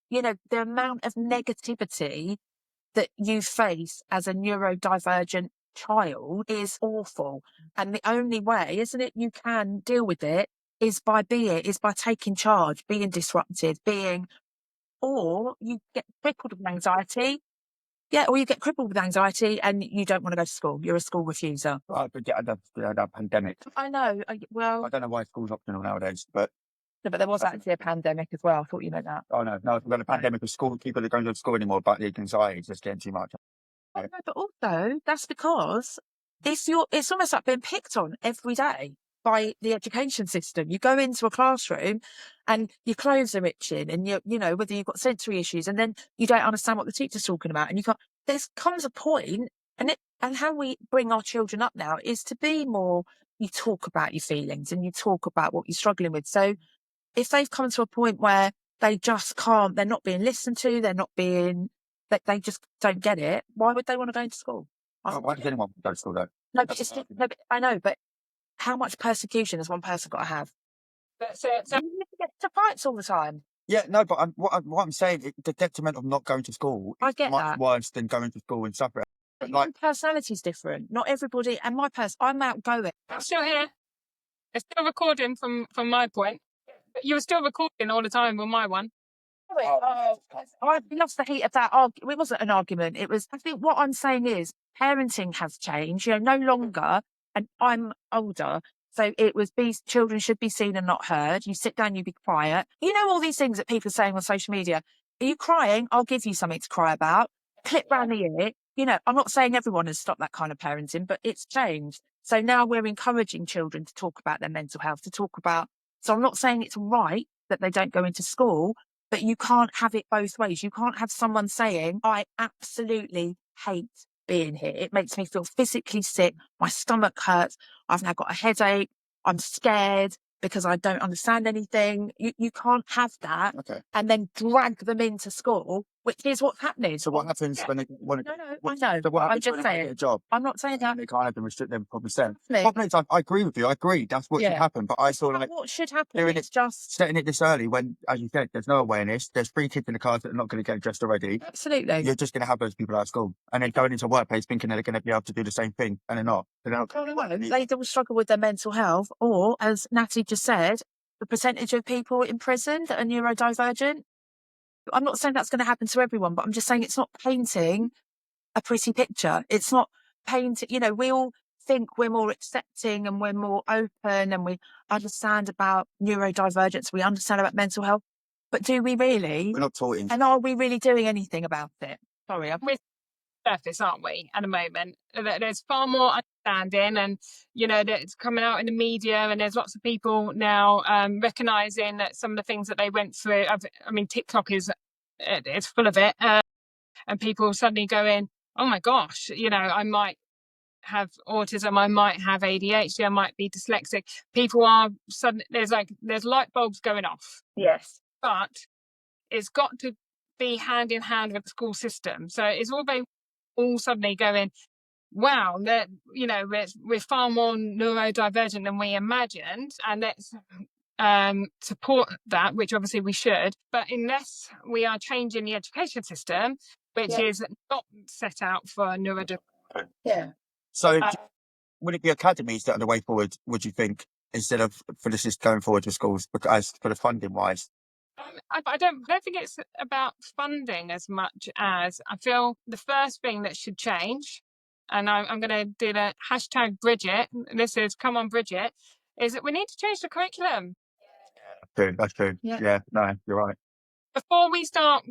you know, the amount of negativity that you face as a neurodivergent child is awful. And the only way, isn't it, you can deal with it is by taking charge, being disrupted, or you get crippled with anxiety. Yeah, or you get crippled with anxiety and you don't want to go to school. You're a school refuser. Right, but the pandemic. I know. I don't know why school's optional nowadays, but No, but there was actually a pandemic as well. I thought you meant that. oh no, we've got a pandemic of school. People are going to school anymore, but the anxiety is just getting too much. Oh, no, but also that's because it's almost like being picked on every day by the education system. You go into a classroom and your clothes are itching, and you know whether you've got sensory issues, and then you don't understand what the teacher's talking about, and you can't. There comes a point, and how we bring our children up now is to be more. You talk about your feelings and you talk about what you're struggling with. So if they've come to a point where they just can't, they're not being listened to, they just don't get it, why would they want to go into school? Why does anyone go to school though? No, but I know, but how much persecution has one person got to have? So You get to fights all the time. Yeah, no, but what I'm saying, the detriment of not going to school I is get much that. worse than going to school and suffering. But Like, your personality's different. Not everybody, and I'm outgoing. I'm still here. It's still recording from my point. You were still recording all the time on my one. I lost the heat of that. It wasn't an argument. It was, I think what I'm saying is parenting has changed. You know, no longer, and I'm older, so it was children should be seen and not heard. You sit down, you be quiet. You know, all these things that people are saying on social media. Are you crying? I'll give you something to cry about. Clip round the ear. You know, I'm not saying everyone has stopped that kind of parenting, but it's changed. So now we're encouraging children to talk about their mental health, so I'm not saying it's right that they don't go into school, but you can't have it both ways. You can't have someone saying, I absolutely hate being here. It makes me feel physically sick. My stomach hurts. I've now got a headache. I'm scared because I don't understand anything. You can't have that and then drag them into school, which is what's happening. So what happens when they want No, I know. So what I'm happens just when they saying. get a job? I'm not saying that. They can't have them restrict them from percent. Me. Problem is, I agree with you. I agree. That's what should Yeah. happen. But I feel like What should happen doing is it, just setting it this early when, as you said, there's no awareness. There's 3 kids in the class that are not going to get dressed already. absolutely. You're just going to have those people out of school and then going into a workplace thinking they're going to be able to do the same thing, and they're not. They're not. They will struggle with their mental health, or as Natalie just said, the percentage of people in prison that are neurodivergent. I'm not saying that's going to happen to everyone, but I'm just saying it's not painting a pretty picture. It's not painting, we all think we're more accepting and we're more open and we understand about neurodivergence, we understand about mental health, but do we really? We're not taught in. And are we really doing anything about it? Sorry, We're surface, aren't we, at the moment? There's far more understanding, and that it's coming out in the media, and there's lots of people now recognizing that some of the things that they went through. I mean, TikTok is full of it, and people suddenly going, oh my gosh, I might have autism, I might have ADHD, I might be dyslexic. People are suddenly, there's light bulbs going off. yes. But it's got to be hand in hand with the school system. So it's all suddenly going, wow, that we're far more neurodivergent than we imagined, and let's support that, which obviously we should. But unless we are changing the education system, which is not set out for neurodivergent. Yeah. So would it be academies that are the way forward, would you think, instead of for the system going forward to schools, as for the funding wise? I don't think it's about funding as much as I feel the first thing that should change, and I'm going to do the hashtag Bridget. This is come on Bridget. Is that we need to change the curriculum. That's true. Yeah, no, you're right. Before we start,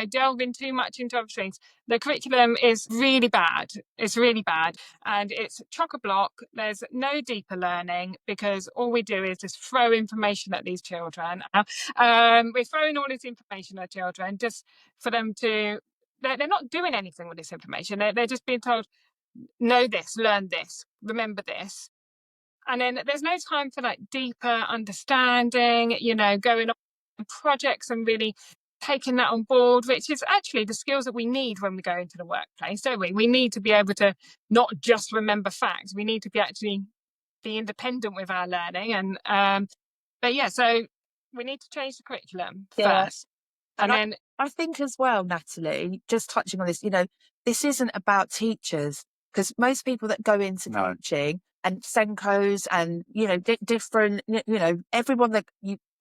delving too much into other things, the curriculum is really bad. It's really bad. And it's chock-a-block. There's no deeper learning because all we do is just throw information at these children. We're throwing all this information at children just for them to... They're not doing anything with this information. They're just being told, know this, learn this, remember this. And then there's no time for deeper understanding, going on projects and really taking that on board, which is actually the skills that we need when we go into the workplace, don't we? We need to be able to not just remember facts. We need to be independent with our learning. And so we need to change the curriculum first. And then I think as well, Natalie, just touching on this, this isn't about teachers, because most people that go into teaching and Senkos and, different, everyone that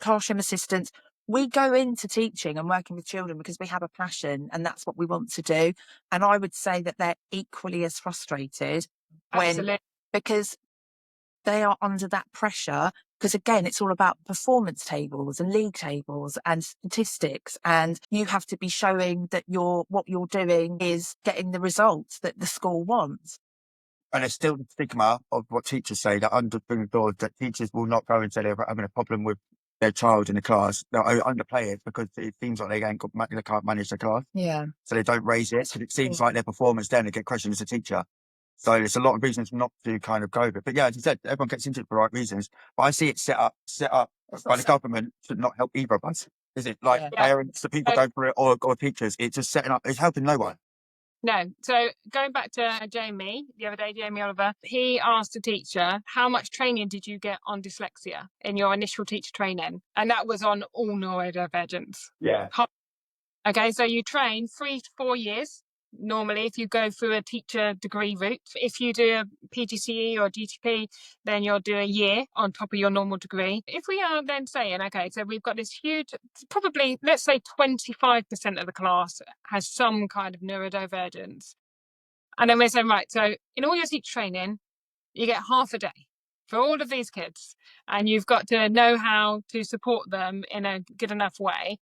classroom assistants, we go into teaching and working with children because we have a passion and that's what we want to do. And I would say that they're equally as frustrated because they are under that pressure. Because again, it's all about performance tables and league tables and statistics, and you have to be showing that what you're doing is getting the results that the school wants. And there's still the stigma of what teachers say, that under the door, that teachers will not go and say they're having a problem with their child in the class. They'll underplay it because it seems like they can't manage the class. Yeah. So they don't raise it because it seems like their performance then they get questioned as a teacher. So there's a lot of reasons not to kind of go with it. But yeah, as you said, everyone gets into it for the right reasons. But I see it set up by the government to not help either of us. Is it parents, the people going through it, or teachers? It's just setting up, it's helping no one. No. So going back to Jamie, the other day, Jamie Oliver, he asked a teacher, how much training did you get on dyslexia in your initial teacher training? And that was on all neurodivergence. Yeah. Okay, so you train 3 to 4 years. Normally, if you go through a teacher degree route, if you do a PGCE or GTP, then you'll do a year on top of your normal degree. If we are then saying, okay, so we've got this huge, probably, let's say 25% of the class has some kind of neurodivergence. And then we're saying, right, so in all your teacher training, you get half a day for all of these kids, and you've got to know how to support them in a good enough way.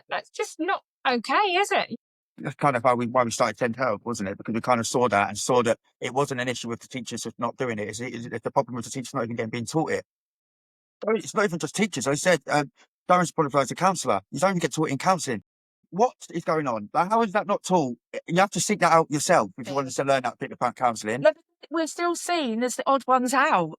That's just not okay, is it? that's kind of why we started SENDhelp, wasn't it? Because we kind of saw that it wasn't an issue with the teachers just not doing it. It's the problem with the teachers not even being taught it. It's not even just teachers. I said, Darren's qualified as a counsellor. You don't even get taught in counselling. What is going on? Like, how is that not taught? You have to seek that out yourself if you wanted to learn that bit about counselling. We're still seen as the odd ones out.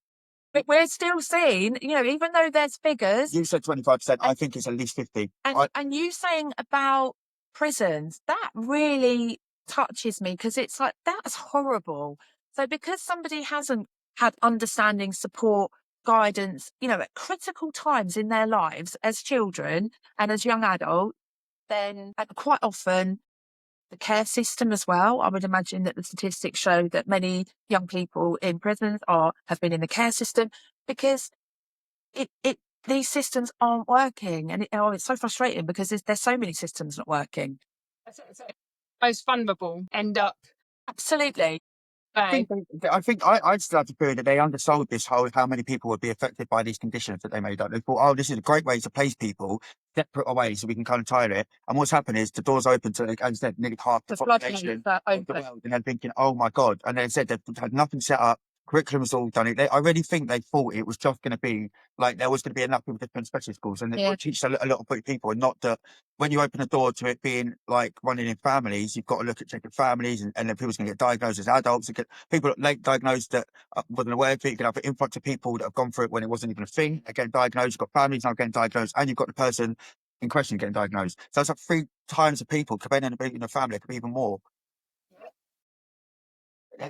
But we're still seen, even though there's figures. You said 25%. I think it's at least 50. And you saying about prisons, that really touches me, because it's like, that's horrible. So because somebody hasn't had understanding, support, guidance, at critical times in their lives as children and as young adults, then quite often the care system as well. I would imagine that the statistics show that many young people in prisons have been in the care system, because these systems aren't working, and it's so frustrating because there's so many systems not working. Most vulnerable end up. Absolutely. I think I still have to feel that they undersold this whole how many people would be affected by these conditions that they made up. They thought, oh, this is a great way to place people separate away so we can kind of tire it. And what's happened is the door's open to, as I said, nearly half the population of the world. And they're thinking, oh my God. And they said they've had nothing set up. Curriculum's all done. I really think they thought it was just going to be like there was going to be enough people to different specialist schools, and it would teach a lot of people, and not that when you open the door to it being like running in families, you've got to look at checking families, and then people's going to get diagnosed as adults, and get people late diagnosed that wasn't aware of it. You can have an influx of people that have gone through it when it wasn't even a thing, are getting diagnosed. You've got families now getting diagnosed, and you've got the person in question getting diagnosed. So it's like 3 times of people, comparing in a family, it could be even more.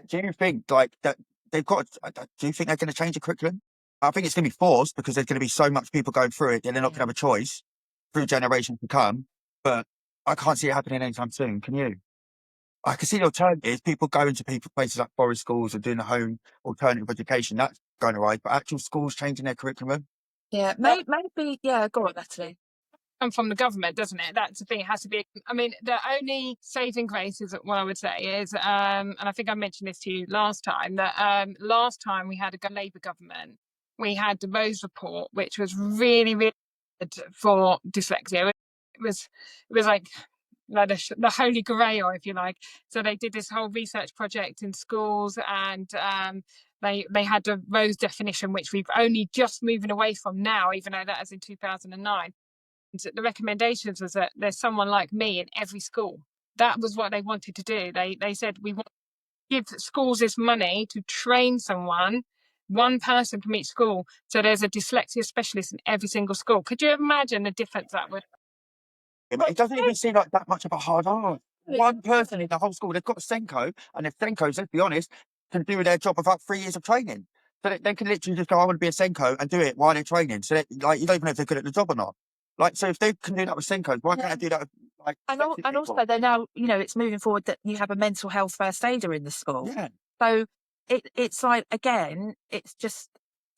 Do you think like that? Do you think they're going to change the curriculum? I think it's going to be forced because there's going to be so much people going through it, and they're not going to have a choice through generations to come. But I can't see it happening anytime soon. Can you? I can see the alternatives, people going to places like forest schools or doing the home alternative education. That's going all right, but actual schools changing their curriculum. Yeah, maybe. Yeah, go on, Natalie. Come from the government, doesn't it? That's the thing. It has to be. I mean, the only saving grace is what I would say is, and I think I mentioned this to you last time, that last time we had a Labour government, we had the Rose Report, which was really, really good for dyslexia. It was like the holy grail, if you like. So they did this whole research project in schools, and they had the Rose definition, which we've only just moving away from now, even though that was in 2009. The recommendations was that there's someone like me in every school. That was what they wanted to do. They said, we want to give schools this money to train someone, one person from each school, so there's a dyslexia specialist in every single school. Could you imagine the difference that would? It doesn't even seem like that much of a hard ask. One person in the whole school, they've got a SENCO, and if SENCOs, let's be honest, can do their job without 3 years of training. So they can literally just go, I want to be a SENCO, and do it while they're training. So you don't even know if they're good at the job or not. Like, so if they can do that with SENCOs, why can't they do that with, like, and also they're now, it's moving forward that you have a mental health first aider in the school. Yeah. So it's like, again, it's just,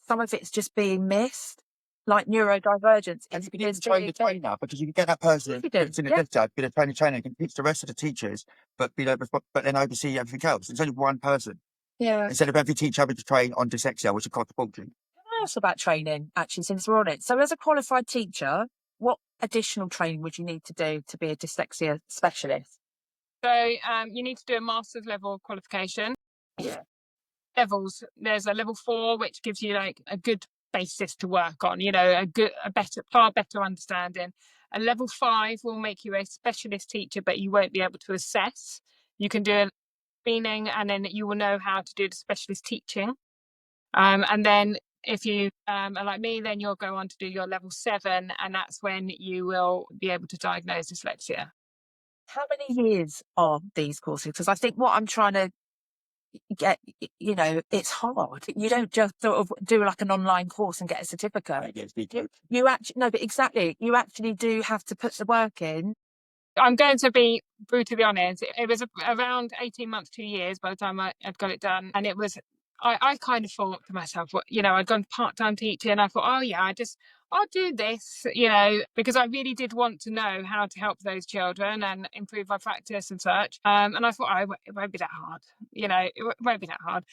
some of it's just being missed, like neurodivergence. And you can even train the trainer, because you can get that person that's in the lifter, be the trainer, can teach the rest of the teachers, but then oversee everything else. It's only one person. Yeah. Instead of every teacher having to train on dyslexia, which would cost a fortune. Can I ask about training, actually, since we're on it? So as a qualified teacher, what additional training would you need to do to be a dyslexia specialist? So you need to do a master's level qualification. Yeah. Levels. There's a level 4, which gives you like a good basis to work on, far better understanding. A level 5 will make you a specialist teacher, but you won't be able to assess. You can do a training, and then you will know how to do the specialist teaching. And then if you are like me, then you'll go on to do your level 7, and that's when you will be able to diagnose dyslexia. How many years are these courses? Because I think what I'm trying to get, it's hard. You don't just sort of do like an online course and get a certificate. You actually, no, but exactly, you actually do have to put the work in. I'm going to be brutally honest. It was around 18 months, 2 years by the time I'd got it done. And it was, I kind of thought to myself, I'd gone part-time teaching, and I thought, I'll do this, because I really did want to know how to help those children and improve my practice and such. And I thought, it won't be that hard. It won't be that hard.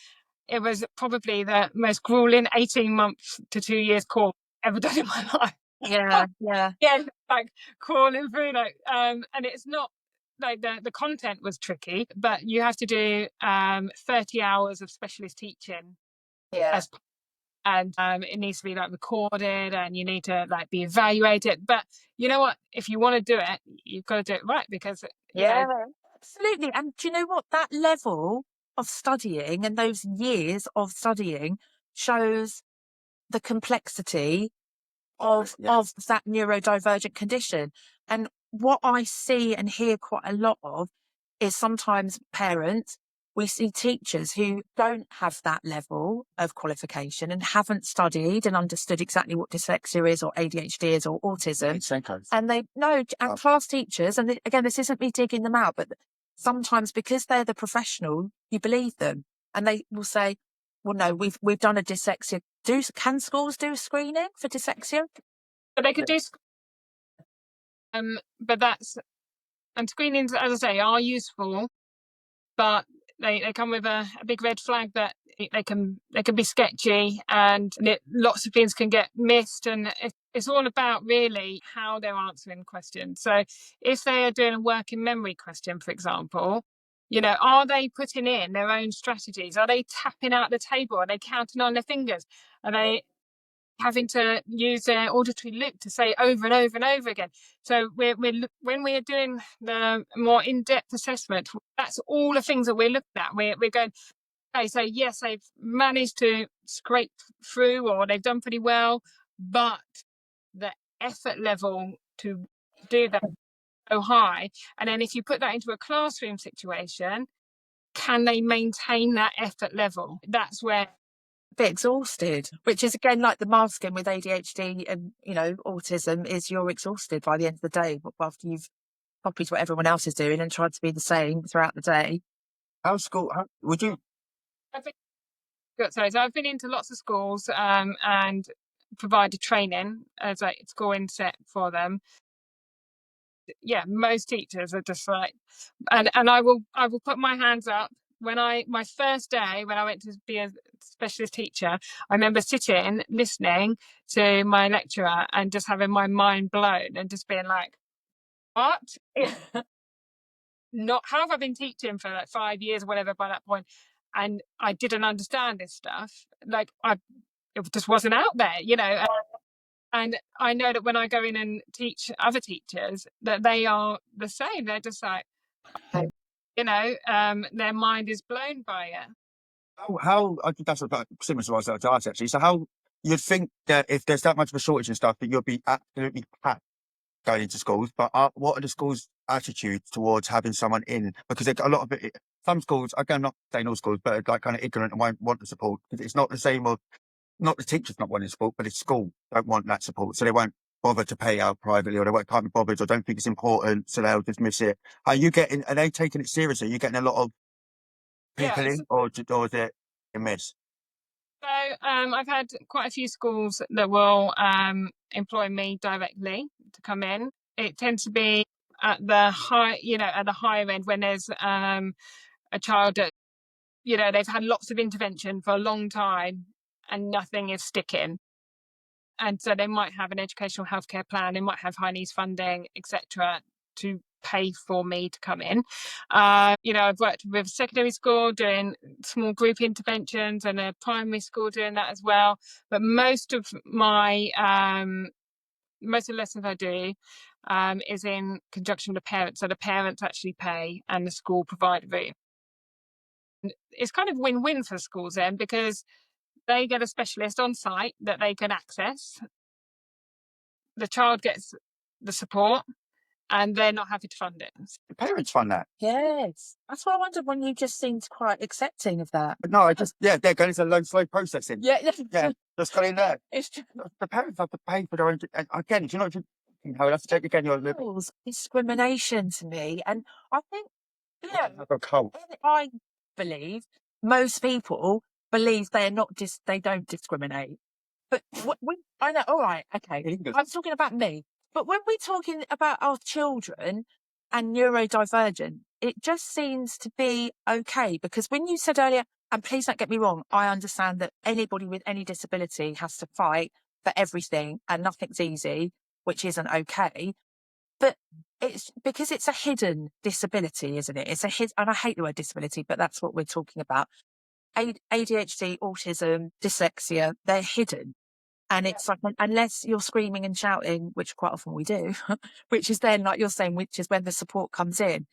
It was probably the most grueling 18 months to 2 years course I've ever done in my life. Yeah. Yeah, like crawling through, and it's not like the content was tricky, but you have to do 30 hours of specialist teaching. Yeah. And it needs to be like recorded, and you need to like be evaluated. But you know what? If you want to do it, you've got to do it right, because you know, Absolutely. And do you know what? That level of studying and those years of studying shows the complexity of that neurodivergent condition. And what I see and hear quite a lot of is sometimes parents, we see teachers who don't have that level of qualification and haven't studied and understood exactly what dyslexia is or ADHD is or autism. And they know, and class teachers, and again, this isn't me digging them out, but sometimes because they're the professional, you believe them, and they will say, well, no, we've done a dyslexia. Can schools do screening for dyslexia? but they could do, but that's, and screenings, as I say, are useful, but they come with a big red flag that they can be sketchy, and lots of things can get missed, and it's all about really how they're answering questions. So if they are doing a working memory question, for example, you know, are they putting in their own strategies? Are they tapping out the table? Are they counting on their fingers? Are they having to use their auditory loop to say over and over and over again? So when we're doing the more in-depth assessment, that's all the things that we're looking at. We're going, okay, so yes, they've managed to scrape through, or they've done pretty well, but the effort level to do that is so high. And then if you put that into a classroom situation, can they maintain that effort level? That's where bit exhausted, which is again like the masking with ADHD and, you know, autism, is you're exhausted by the end of the day after you've copied what everyone else is doing and tried to be the same throughout the day. Would you? So I've been into lots of schools and provided training as a school inset for them. Yeah, most teachers are just like, and I will put my hands up. My first day when I went to be a specialist teacher, I remember sitting, listening to my lecturer and just having my mind blown and just being like, what? Not, how have I been teaching for like 5 years or whatever by that point? And I didn't understand this stuff. Like it just wasn't out there, you know. And I know that when I go in and teach other teachers, that they are the same. They're just like, you know, their mind is blown by it. How I think that's about similar to what I was to ask, actually. So how you'd think that if there's that much of a shortage and stuff, that you'll be absolutely packed going into schools, but what are the schools' attitudes towards having someone in? Because a lot of it, some schools, again, not saying all schools, but like kind of ignorant and won't want the support, because it's not the same of, not the teachers not wanting support, but it's school don't want that support, so they won't bother to pay out privately, or they can't be bothered, or don't think it's important, so they'll dismiss it. Are they taking it seriously? Are you getting a lot of people in, or is it a miss? So I've had quite a few schools that will employ me directly to come in. It tends to be at the higher end, when there's a child that, you know, they've had lots of intervention for a long time and nothing is sticking. And so they might have an educational healthcare plan, they might have high needs funding, etc., to pay for me to come in. You know, I've worked with a secondary school doing small group interventions, and a primary school doing that as well. But most of the lessons I do is in conjunction with the parents. So the parents actually pay and the school provide a room. It's kind of win-win for schools then, because they get a specialist on site that they can access. The child gets the support, and they're not having to fund it. The parents fund that. Yes. That's why I wondered when you just seemed quite accepting of that. But no, they're going into slow processing. Yeah. Just got in there. It's just The parents have to pay for their own. And again, do you know what you have to take again your living? discrimination to me. And I think, yeah, A cult. I believe most people believe they don't discriminate. But I know, all right, okay, I'm talking about me. But when we're talking about our children and neurodivergent, it just seems to be okay. Because when you said earlier, and please don't get me wrong, I understand that anybody with any disability has to fight for everything and nothing's easy, which isn't okay. But it's because it's a hidden disability, isn't it? It's a and I hate the word disability, but that's what we're talking about. ADHD, autism, dyslexia, they're hidden. And it's like, unless you're screaming and shouting, which quite often we do, which is then, like you're saying, which is when the support comes in,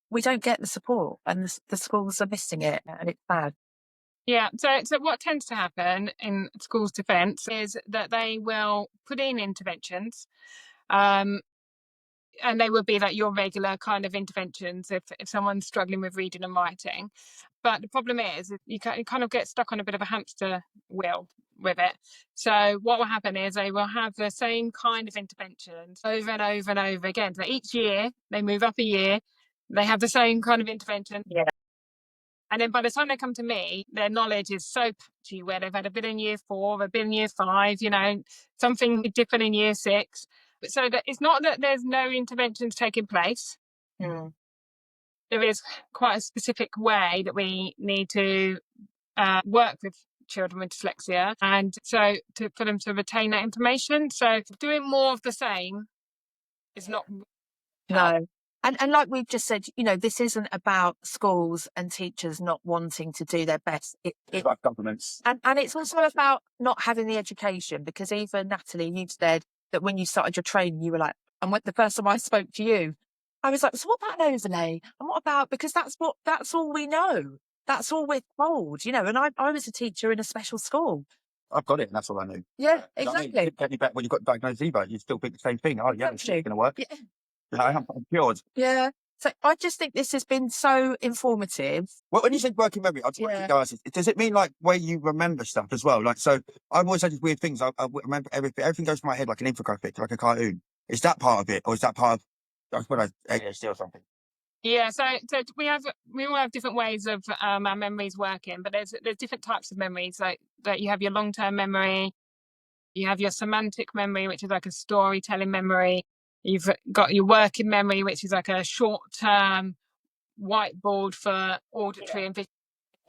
we don't get the support, and the schools are missing it, and it's bad. Yeah, so what tends to happen in schools' defence is that they will put in interventions, and they will be like your regular kind of interventions if someone's struggling with reading and writing. But the problem is you kind of get stuck on a bit of a hamster wheel with it. So what will happen is they will have the same kind of interventions over and over and over again. So each year they move up a year, they have the same kind of intervention. Yeah. And then by the time they come to me, their knowledge is so patchy, where they've had a bit in year 4, a bit in year 5, something different in year 6. So that it's not that there's no interventions taking place. Mm. There is quite a specific way that we need to work with children with dyslexia, and so for them to retain that information. So doing more of the same is not No. And like we've just said, this isn't about schools and teachers not wanting to do their best. It's about governments. And it's also about not having the education, because even Natalie, you said that when you started your training, you were like, and when the first time I spoke to you, I was like, so what about an overlay? And what about, because that's all we know. That's all we're told, and I was a teacher in a special school. I've got it, and that's all I knew. Yeah, exactly. You get me back when you got diagnosed either, you still think the same thing. Oh, yeah, it's going to work. Yeah. I'm cured. Yeah. So I just think this has been so informative. Well, when you said working memory, I just want to ask, does it mean like where you remember stuff as well? Like, so I've always had these weird things. I remember everything. Everything goes to my head like an infographic, like a cartoon. Is that part of it, or is that part of ADHD or something? Yeah, so we all have different ways of our memories working, but there's different types of memories. Like that, you have your long-term memory, you have your semantic memory, which is like a storytelling memory. You've got your working memory, which is like a short-term whiteboard for auditory and visual.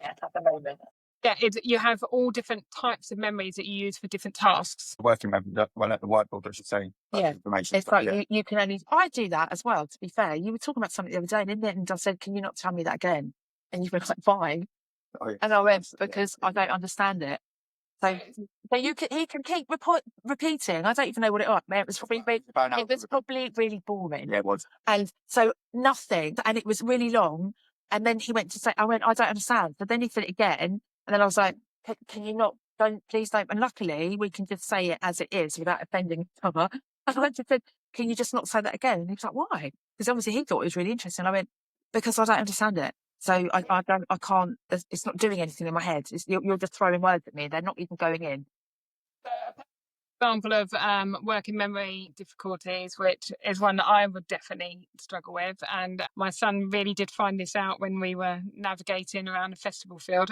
Yeah, at the moment. Yeah, you have all different types of memories that you use for different tasks. Working memory, well, at the whiteboard, I should say. Information. It's like you can only. I do that as well. To be fair, you were talking about something the other day, didn't it? And I said, "Can you not tell me that again?" And you were like, "Fine." Oh, yeah. And I went, because I don't understand it. So he can keep repeating. I don't even know what it was. It was probably really boring. Yeah, it was. And so nothing, and it was really long. And then he went to say, I don't understand. But then he said it again, and then I was like, can you not? Please don't. And luckily, we can just say it as it is without offending each other. And I just said, can you just not say that again? And he was like, why? Because obviously he thought it was really interesting. I went, because I don't understand it. So I can't, it's not doing anything in my head. You're just throwing words at me. They're not even going in. Example of working memory difficulties, which is one that I would definitely struggle with. And my son really did find this out when we were navigating around the festival field,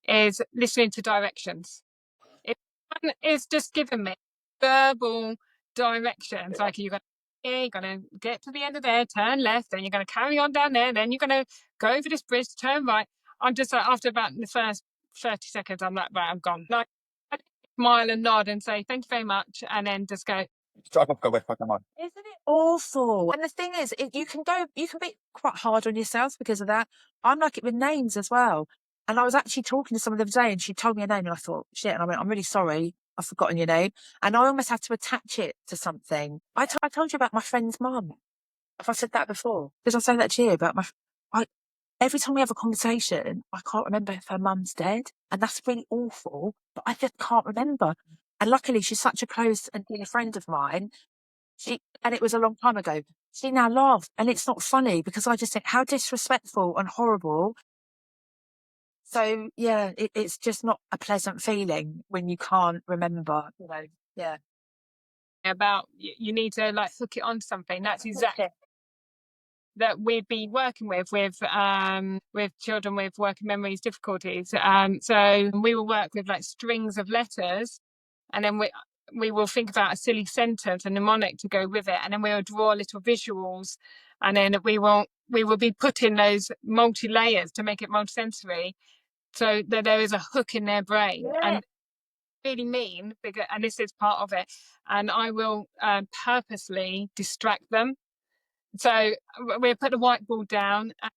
is listening to directions. If someone is just giving me verbal directions, like you're going to get to the end of there, turn left, then you're going to carry on down there, then you're going to go over this bridge, turn right. I'm just like, after about the first 30 seconds, I'm like, right, I'm gone. Like, I smile and nod and say, thank you very much. And then just go. Drive off, go west, come on. Isn't it awful? And the thing is, you can be quite hard on yourself because of that. I'm like it with names as well. And I was actually talking to someone the other day and she told me a name and I thought, shit. And I went, I'm really sorry. I've forgotten your name. And I almost have to attach it to something. I told you about my friend's mum. Have I said that before? Because I say that to you about every time we have a conversation, I can't remember if her mum's dead. And that's really awful, but I just can't remember. And luckily she's such a close and dear friend of mine. And it was a long time ago. She now laughs, and it's not funny because I just think how disrespectful and horrible. So yeah, it's just not a pleasant feeling when you can't remember, Yeah. About you need to like hook it on something. That's exactly that we'd be working with children with working memories difficulties. So we will work with like strings of letters, and then we will think about a silly sentence, a mnemonic to go with it, and then we'll draw little visuals, and then we will be putting those multi-layers to make it multisensory, so that there is a hook in their brain. And really mean, because, and this is part of it, and I will purposely distract them. So we'll put the whiteboard down and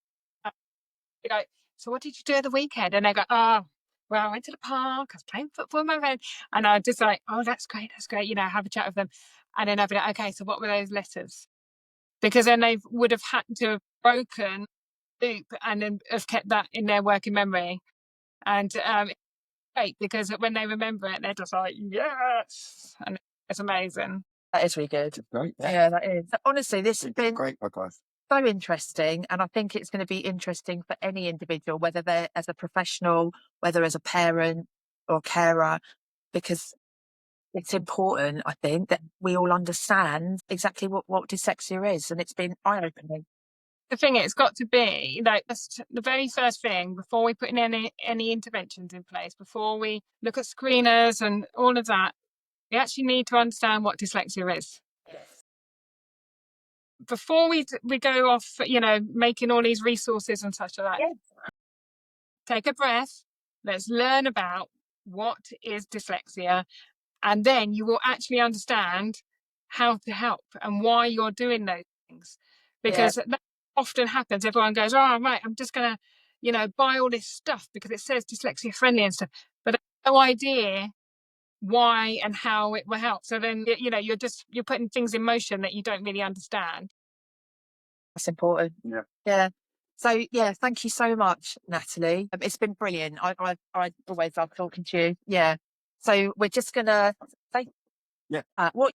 be like, so what did you do at the weekend? And they go, oh, well, I went to the park, I was playing football with my friend. And I just like, oh, that's great, you know, have a chat with them. And then I'd be like, okay, so what were those letters? Because then they would have had to have broken loop and then have kept that in their working memory. And it's great, because when they remember it, they're just like, yes, and it's amazing. That is really good. Great. Yeah, that is. Honestly, this has been Great podcast. so interesting, and I think it's going to be interesting for any individual, whether they're as a professional, whether as a parent or carer, because it's important, I think, that we all understand exactly what dyslexia is, and it's been eye-opening. The thing is, it's got to be like the very first thing before we put in any interventions in place, before we look at screeners and all of that, we actually need to understand what dyslexia is. Before we go off, you know, making all these resources and such like that, take a breath. Let's learn about what is dyslexia, and then you will actually understand how to help and why you're doing those things. Because that often happens. Everyone goes, oh, right, I'm just going to, you know, buy all this stuff because it says dyslexia friendly and stuff, but I have no idea why and how it will help. So then, you know, you're putting things in motion that you don't really understand. That's important. Yeah. So yeah, thank you so much, Natalie. It's been brilliant. I always love talking to you. Yeah. So we're just gonna say, what